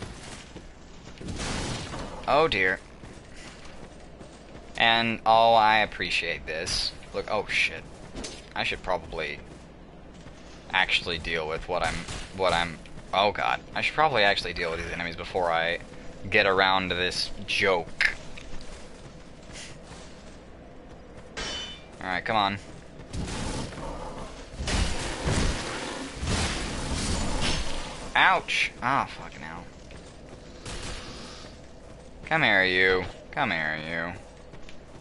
Oh dear. And, oh, I appreciate this. Look, oh shit. I should probably actually deal with what I'm, oh god. I should probably actually deal with these enemies before I get around to this joke. Alright, come on. Ouch! Ah, oh, fucking hell. Come here, you. Come here, you.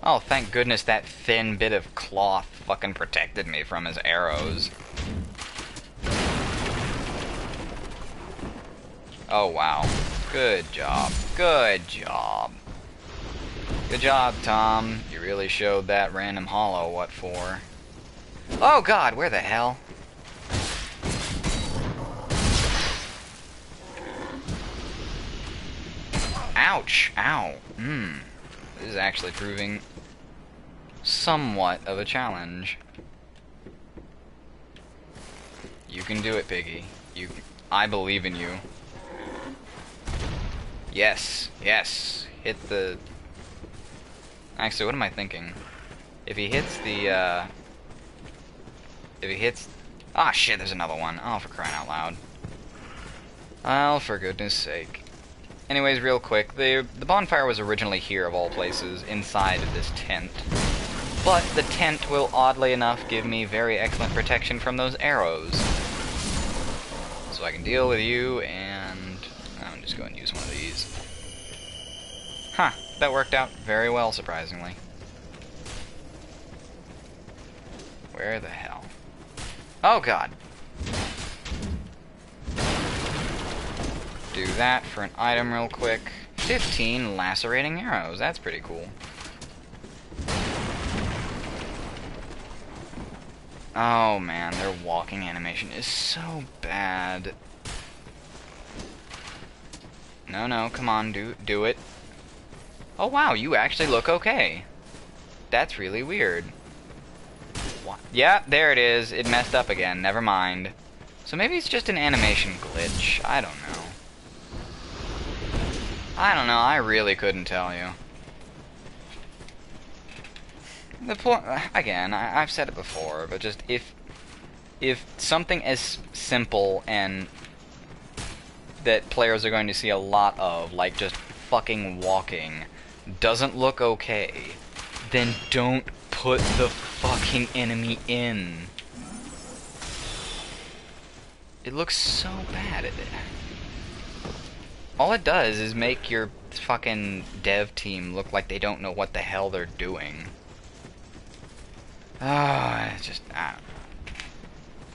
Oh, thank goodness that thin bit of cloth fucking protected me from his arrows. Oh, wow. Good job. Good job. Good job, Tom. You really showed that random hollow what for. Oh god, where the hell? Ouch. Ow. This is actually proving somewhat of a challenge. You can do it, Piggy. I believe in you. Yes. Yes. Hit the... Actually, what am I thinking? If he hits the, If he hits... Ah, shit, there's another one. Oh, for crying out loud. Oh, for goodness sake. Anyways, real quick, the bonfire was originally here, of all places, inside of this tent. But the tent will, oddly enough, give me very excellent protection from those arrows. So I can deal with you, and... I'm just going to use one of these. Huh, that worked out very well, surprisingly. Where the hell? Oh, God. Do that for an item real quick. 15 lacerating arrows. That's pretty cool. Oh man, their walking animation is so bad. No, come on, do it. Oh wow, you actually look okay. That's really weird. What? Yeah, there it is. It messed up again. Never mind. So maybe it's just an animation glitch. I don't know. I really couldn't tell you. The point, again, I've said it before, but just if something as simple and that players are going to see a lot of, like just fucking walking, doesn't look okay, then don't put the fucking enemy in. It looks so bad. All it does is make your fucking dev team look like they don't know what the hell they're doing. Oh, it's just... I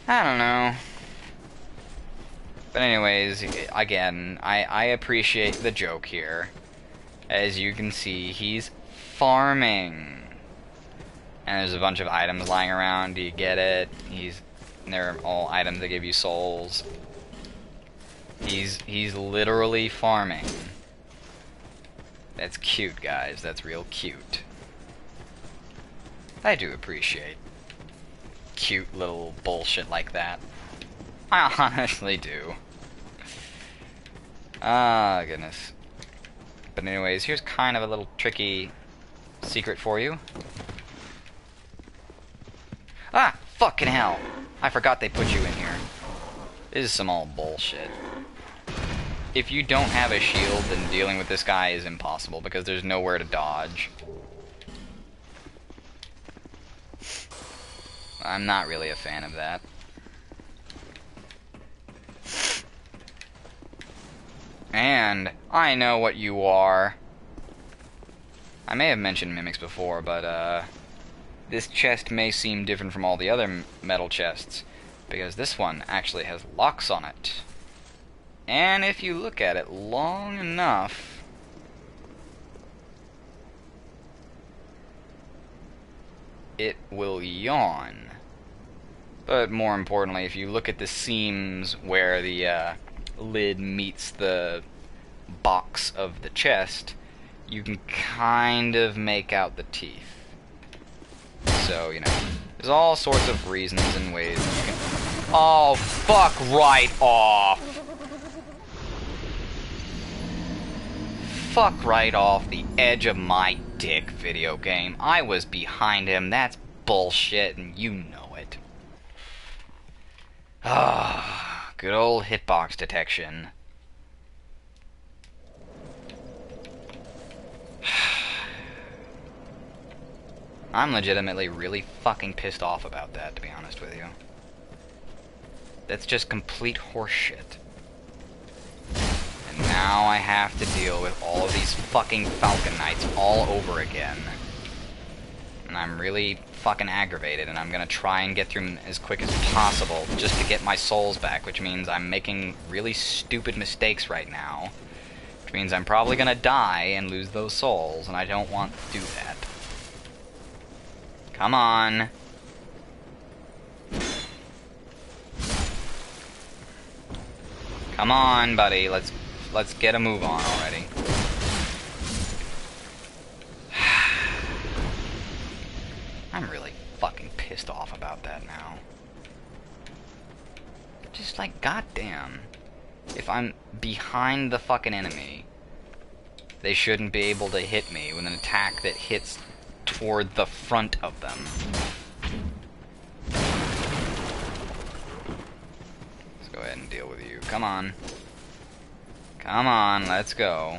don't know. But anyways, again, I appreciate the joke here. As you can see, he's farming. And there's a bunch of items lying around. Do you get it? They're all items that give you souls. He's literally farming. That's cute, guys. That's real cute. I do appreciate cute little bullshit like that. I honestly do. Ah, goodness. But anyways, here's kind of a little tricky secret for you. Ah, fucking hell. I forgot they put you in here. This is some old bullshit. If you don't have a shield, then dealing with this guy is impossible, because there's nowhere to dodge. I'm not really a fan of that. And I know what you are. I may have mentioned mimics before, but this chest may seem different from all the other metal chests, because this one actually has locks on it. And if you look at it long enough, it will yawn. But more importantly, if you look at the seams where the lid meets the box of the chest, you can kind of make out the teeth. So, you know, there's all sorts of reasons and ways you can... Oh, fuck right off! Fuck right off the edge of my dick, video game. I was behind him, that's bullshit, and you know it. Ah, good old hitbox detection. I'm legitimately really fucking pissed off about that, to be honest with you. That's just complete horseshit. And now I have to deal with all of these fucking Falcon Knights all over again. And I'm really fucking aggravated, and I'm gonna try and get through them as quick as possible just to get my souls back, which means I'm making really stupid mistakes right now. Which means I'm probably gonna die and lose those souls, and I don't want to do that. Come on. Come on, buddy. Let's get a move on already. I'm really fucking pissed off about that now. Just like, goddamn. If I'm behind the fucking enemy, they shouldn't be able to hit me with an attack that hits toward the front of them. Let's go ahead and deal with you. Come on. Come on, let's go.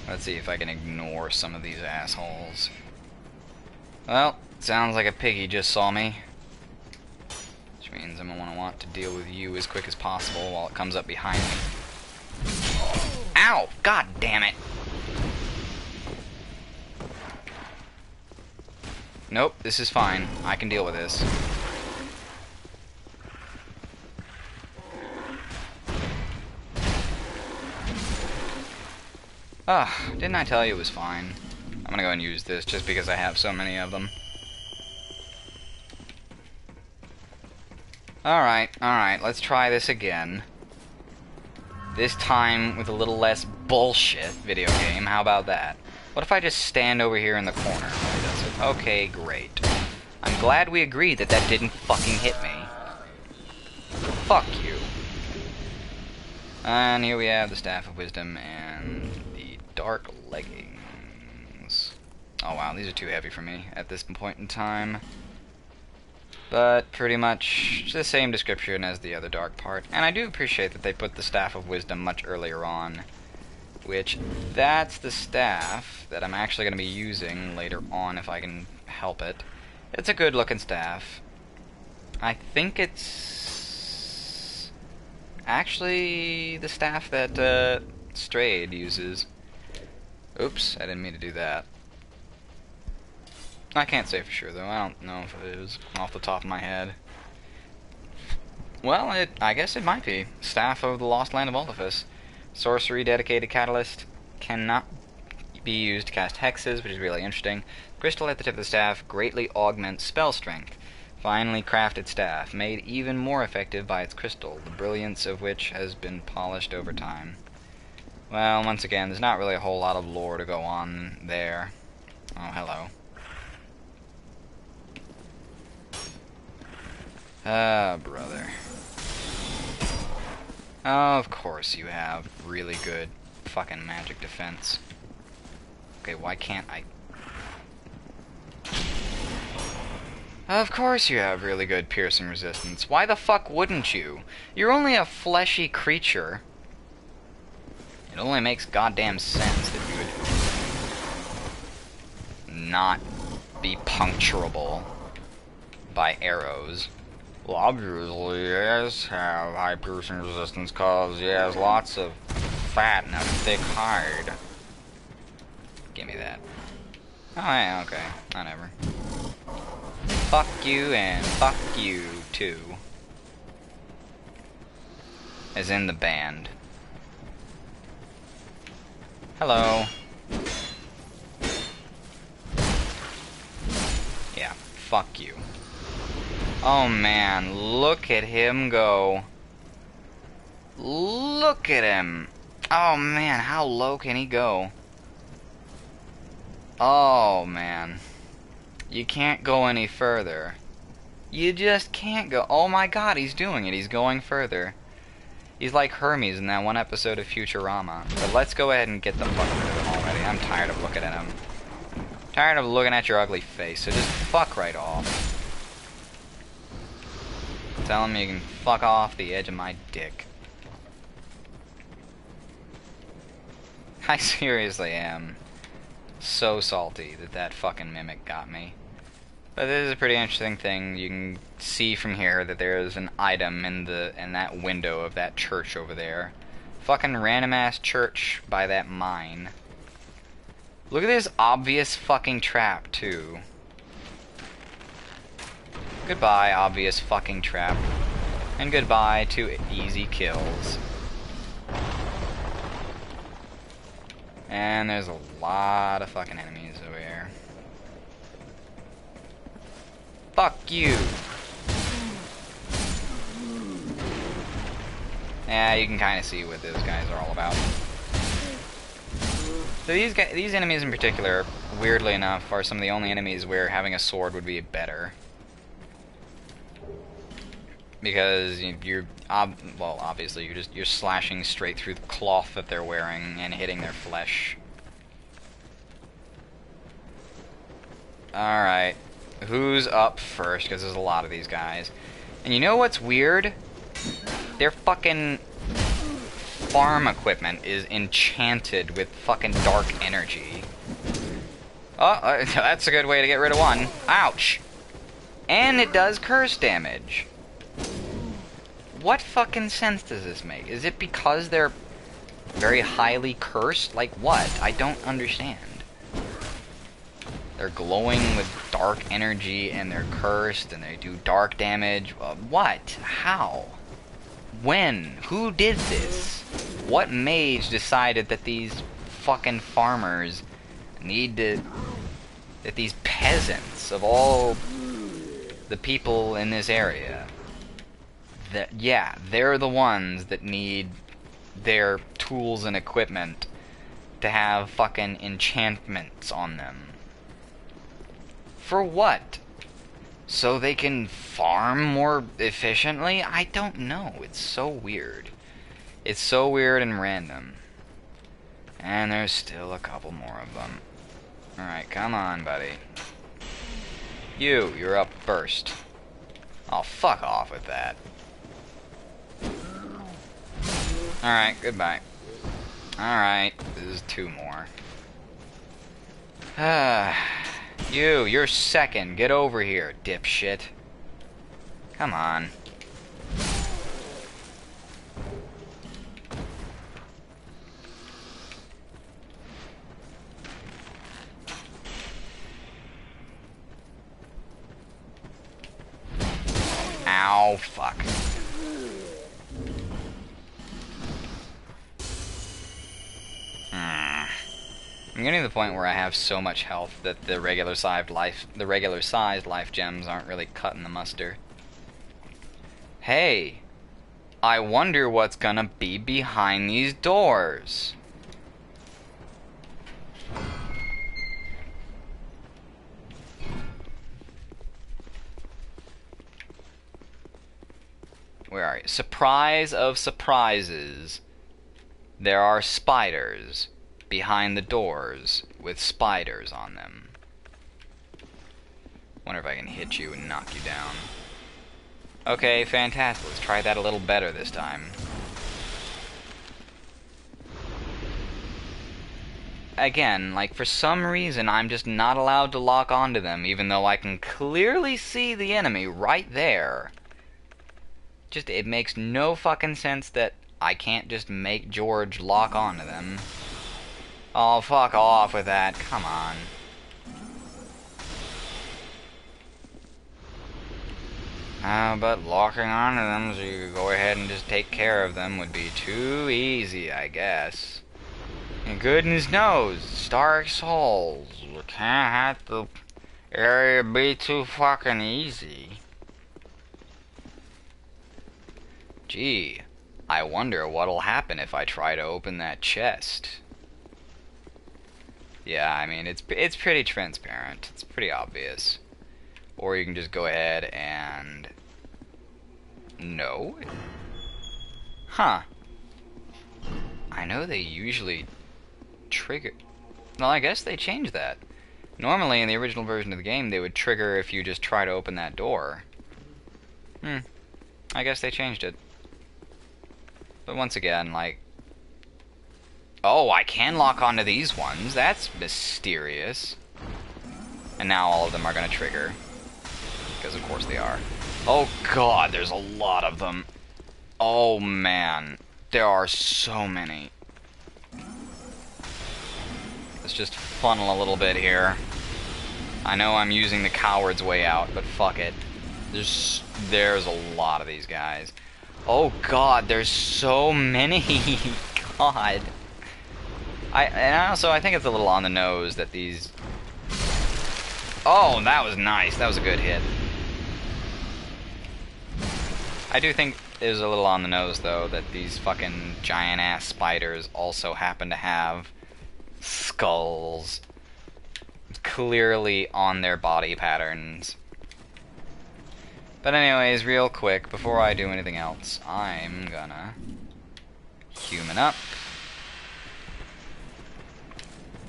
Let's see if I can ignore some of these assholes. Well, sounds like a piggy just saw me. Which means I'm gonna want to deal with you as quick as possible while it comes up behind me. Ow! God damn it! Nope, this is fine. I can deal with this. Ah, didn't I tell you it was fine? I'm gonna go and use this just because I have so many of them. Alright, let's try this again. This time with a little less bullshit, video game. How about that? What if I just stand over here in the corner while he does it? Okay, great. I'm glad we agreed that that didn't fucking hit me. Fuck you. And here we have the Staff of Wisdom and the Dark Leggings. Oh wow, these are too heavy for me at this point in time. But pretty much the same description as the other dark part. And I do appreciate that they put the Staff of Wisdom much earlier on. Which, that's the staff that I'm actually going to be using later on if I can help it. It's a good looking staff. I think it's actually the staff that Strayed uses. Oops, I didn't mean to do that. I can't say for sure though, I don't know if it is off the top of my head. Well, I guess it might be. Staff of the Lost Land of SotFS. Sorcery dedicated catalyst, cannot be used to cast hexes, which is really interesting. Crystal at the tip of the staff greatly augments spell strength. Finely crafted staff, made even more effective by its crystal, the brilliance of which has been polished over time. Well, once again, there's not really a whole lot of lore to go on there. Oh, hello. Ah, brother. Oh, of course you have really good fucking magic defense. Okay, why can't I... Of course you have really good piercing resistance. Why the fuck wouldn't you? You're only a fleshy creature. It only makes goddamn sense that you would not be puncturable by arrows. Well, obviously, he has have high piercing resistance because he has lots of fat and a thick hide. Give me that. Oh, yeah, okay. Whatever. fuck you and fuck you too. As in the band. Hello. Yeah, fuck you. Oh man, look at him go. Look at him. Oh man, how low can he go? Oh man. You can't go any further. You just can't go. Oh my god, he's doing it. He's going further. He's like Hermes in that one episode of Futurama. But let's go ahead and get the fuck rid of him already. I'm tired of looking at him. Tired of looking at your ugly face, so just fuck right off. Tell him you can fuck off the edge of my dick. I seriously am so salty that that fucking mimic got me. But this is a pretty interesting thing. You can see from here that there is an item in that window of that church over there. Fucking random ass church by that mine. Look at this obvious fucking trap too. Goodbye, obvious fucking trap. And goodbye to easy kills. And there's a lot of fucking enemies over here. Fuck you! Yeah, you can kind of see what those guys are all about. So these enemies in particular, weirdly enough, are some of the only enemies where having a sword would be better. Because well, obviously you're slashing straight through the cloth that they're wearing and hitting their flesh. Alright. Who's up first? Because there's a lot of these guys. And you know what's weird? Their fucking farm equipment is enchanted with fucking dark energy. Oh, that's a good way to get rid of one. Ouch! And it does curse damage. What fucking sense does this make? Is it because they're very highly cursed? Like what? I don't understand. They're glowing with dark energy and they're cursed and they do dark damage. What? How? When? Who did this? What mage decided that these fucking farmers need to... that these peasants of all the people in this area... that, yeah, they're the ones that need their tools and equipment to have fucking enchantments on them. For what? So they can farm more efficiently? I don't know. It's so weird. It's so weird and random. And there's still a couple more of them. Alright, come on, buddy. You're up first. Oh, fuck off with that. Alright, goodbye. Alright, this is two more. You're second. Get over here, dipshit. Come on. Ow, fuck. I'm getting to the point where I have so much health that the regular sized life gems aren't really cutting the mustard. Hey, I wonder what's gonna be behind these doors. Where are you? Surprise of surprises. There are spiders behind the doors with spiders on them. Wonder if I can hit you and knock you down. Okay, fantastic. Let's try that a little better this time. Again, like for some reason I'm just not allowed to lock onto them even though I can clearly see the enemy right there. Just, it makes no fucking sense that I can't just make George lock onto them. Oh, fuck off with that. Come on. But locking onto them so you could go ahead and just take care of them would be too easy, I guess. And goodness knows, Dark Souls, you can't have the area be too fucking easy. Gee, I wonder what'll happen if I try to open that chest. Yeah, I mean, it's pretty transparent. It's pretty obvious. Or you can just go ahead and... No? Huh. I know they usually trigger... Well, I guess they changed that. Normally, in the original version of the game, they would trigger if you just try to open that door. I guess they changed it. But once again, like... Oh, I can lock onto these ones. That's mysterious. And now all of them are going to trigger. Because of course they are. Oh god, there's a lot of them. Oh man. There are so many. Let's just funnel a little bit here. I know I'm using the coward's way out, but fuck it. There's a lot of these guys. Oh god, there's so many. God. And also, I think it's a little on the nose that these... Oh, that was nice. That was a good hit. I do think it was a little on the nose, though, that these fucking giant-ass spiders also happen to have skulls clearly on their body patterns. But anyways, real quick, before I do anything else, I'm gonna human up.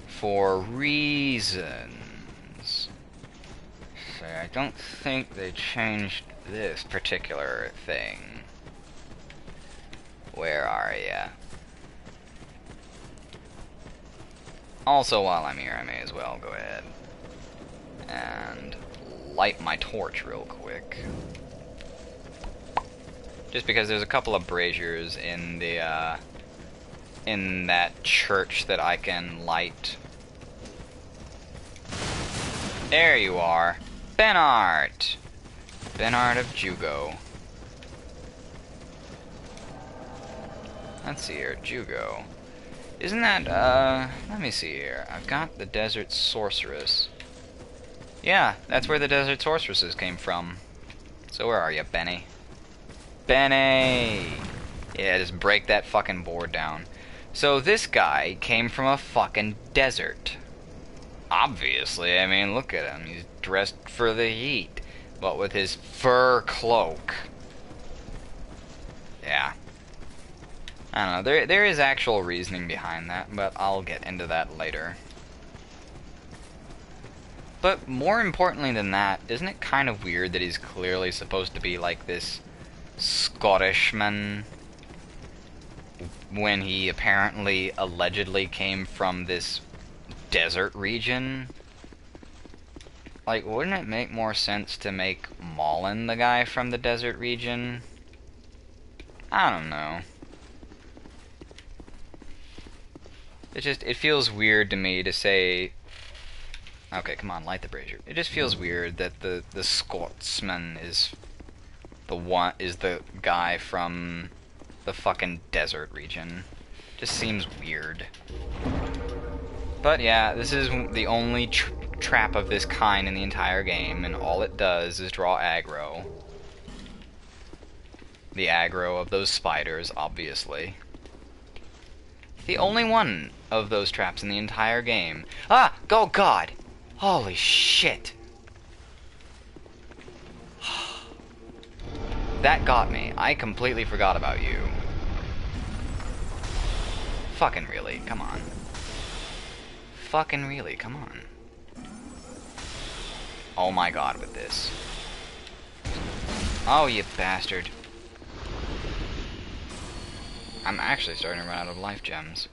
For reasons. So I don't think they changed this particular thing. Where are ya? Also, while I'm here, I may as well go ahead and light my torch real quick. Just because there's a couple of braziers in the in that church that I can light. There you are. Benart! Benart of Jugo. Let's see here, Jugo. Isn't that, let me see here. I've got the Desert Sorceress. Yeah, that's where the Desert Sorceresses came from. So where are you, Benny? Benny! Yeah, just break that fucking board down. So this guy came from a fucking desert. Obviously, I mean, look at him. He's dressed for the heat, but with his fur cloak. Yeah. I don't know, there is actual reasoning behind that, but I'll get into that later. But more importantly than that, isn't it kind of weird that he's clearly supposed to be like this Scottishman when he apparently, allegedly came from this desert region? Like, wouldn't it make more sense to make Mullen the guy from the desert region? I don't know. It feels weird to me to say... Okay, come on, light the brazier. It just feels weird that the Scotsman is the guy from the fucking desert region. Just seems weird. But yeah, this is the only trap of this kind in the entire game, and all it does is draw aggro. The aggro of those spiders, obviously. The only one of those traps in the entire game. Ah! Oh god! Holy shit! That got me. I completely forgot about you. Fucking really, come on. Fucking really, come on. Oh my god, with this. Oh, you bastard. I'm actually starting to run out of life gems.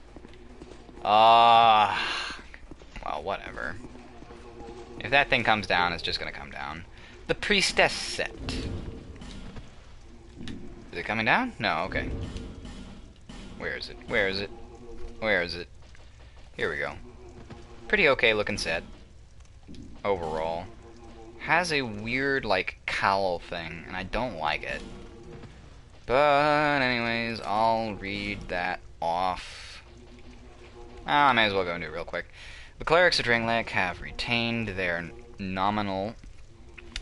Well, whatever. If that thing comes down, it's just gonna come down. The Priestess set. Is it coming down? No, okay. Where is it? Where is it? Where is it? Here we go. Pretty okay looking set. Overall. has a weird, like, cowl thing, and I don't like it. But anyways, I'll read that off. I may as well go into it real quick. The clerics of Drangleic have retained their nominal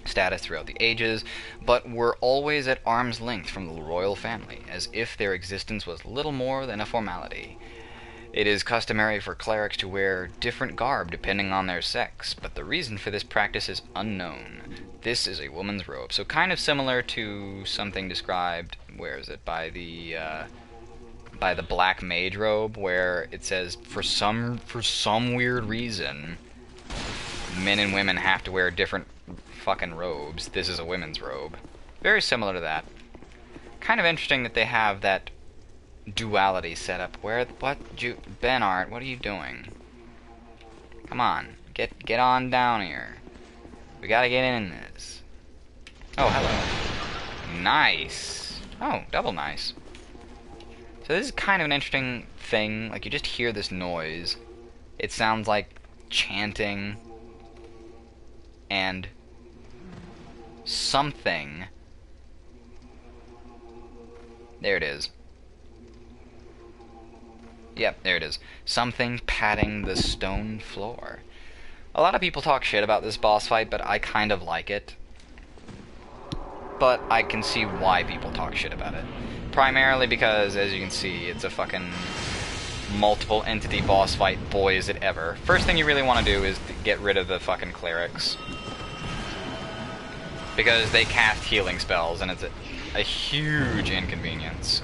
status throughout the ages, but were always at arm's length from the royal family, as if their existence was little more than a formality. It is customary for clerics to wear different garb depending on their sex, but the reason for this practice is unknown. This is a woman's robe, so kind of similar to something described, where is it, by the black mage robe, where it says for some weird reason men and women have to wear different fucking robes. This is a women's robe. Very similar to that. Kind of interesting that they have that duality set up. Benart, what are you doing? Come on, get on down here. We gotta get in this. Oh, hello. Nice. Oh, double nice. So this is kind of an interesting thing. Like, you just hear this noise. It sounds like chanting and something. There it is. Yep, there it is. Something patting the stone floor. A lot of people talk shit about this boss fight, but I kind of like it. But I can see why people talk shit about it. Primarily because, as you can see, it's a fucking multiple entity boss fight, boy is it ever. First thing you really want to do is to get rid of the fucking clerics. Because they cast healing spells, and it's a huge inconvenience.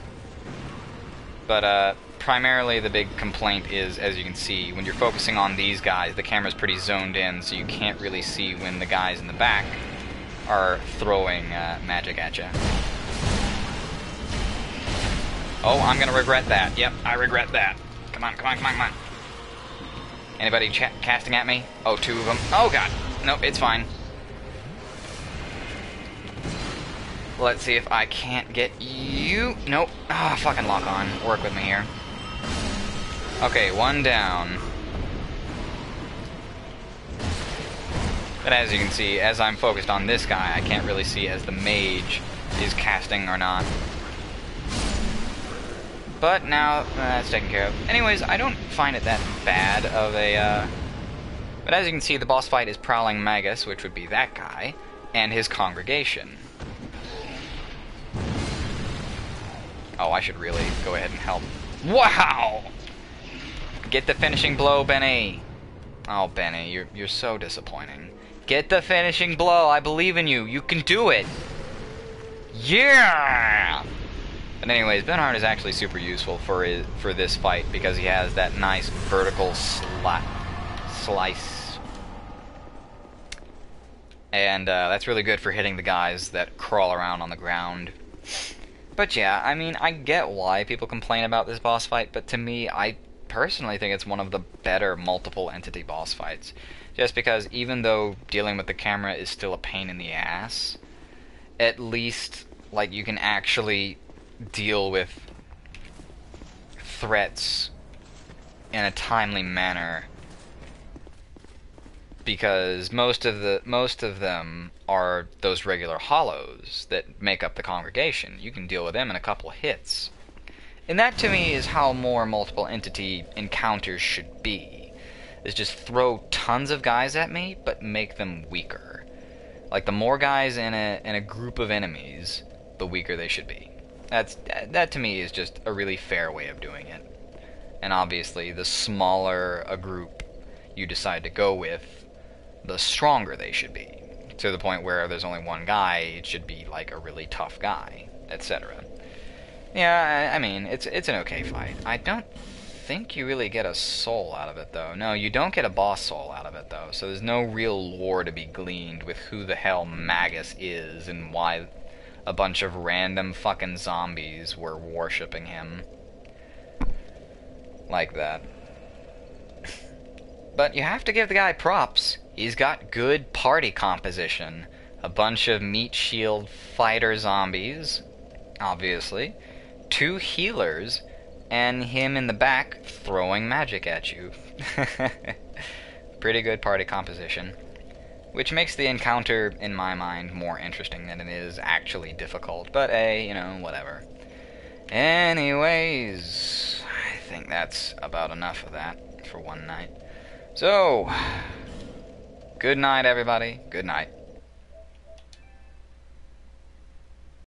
But, primarily the big complaint is, as you can see, when you're focusing on these guys, the camera's pretty zoned in, so you can't really see when the guys in the back are throwing magic at you. Oh, I'm gonna regret that. Yep, I regret that. Come on, come on, come on, come on. Anybody casting at me? Oh, two of them. Oh, God. Nope, it's fine. Let's see if I can't get you. Nope. Ah, oh, fucking lock on. Work with me here. Okay, one down. But as you can see, as I'm focused on this guy, I can't really see as the mage is casting or not. But now that's taken care of. Anyways, I don't find it that bad of a... But as you can see, the boss fight is Prowling Magus, which would be that guy, and his congregation. Oh, I should really go ahead and help. Wow! Get the finishing blow, Benny. Oh, Benny, you're so disappointing. Get the finishing blow. I believe in you. You can do it. Yeah! But anyways, Benhart is actually super useful for this fight because he has that nice vertical slice. And that's really good for hitting the guys that crawl around on the ground. But yeah, I mean, I get why people complain about this boss fight, but to me, I personally think it's one of the better multiple entity boss fights. Just because even though dealing with the camera is still a pain in the ass, at least, like, you can actually deal with threats in a timely manner. Because most of them are those regular hollows that make up the congregation. You can deal with them in a couple of hits. And that to me is how more multiple entity encounters should be. Is just throw tons of guys at me, but make them weaker. Like, the more guys in a group of enemies, the weaker they should be. That to me is just a really fair way of doing it. And obviously, the smaller a group you decide to go with, the stronger they should be. To the point where there's only one guy, it should be like a really tough guy, etc. Yeah, I mean, it's an okay fight. I don't think you really get a soul out of it, though. No, you don't get a boss soul out of it, though. So there's no real lore to be gleaned with who the hell Magus is and why a bunch of random fucking zombies were worshipping him. Like that. But you have to give the guy props. He's got good party composition. A bunch of meat shield fighter zombies, obviously. 2 healers, and him in the back throwing magic at you. Pretty good party composition. Which makes the encounter, in my mind, more interesting than it is actually difficult. But you know, whatever. Anyways, I think that's about enough of that for one night. So, good night, everybody. Good night.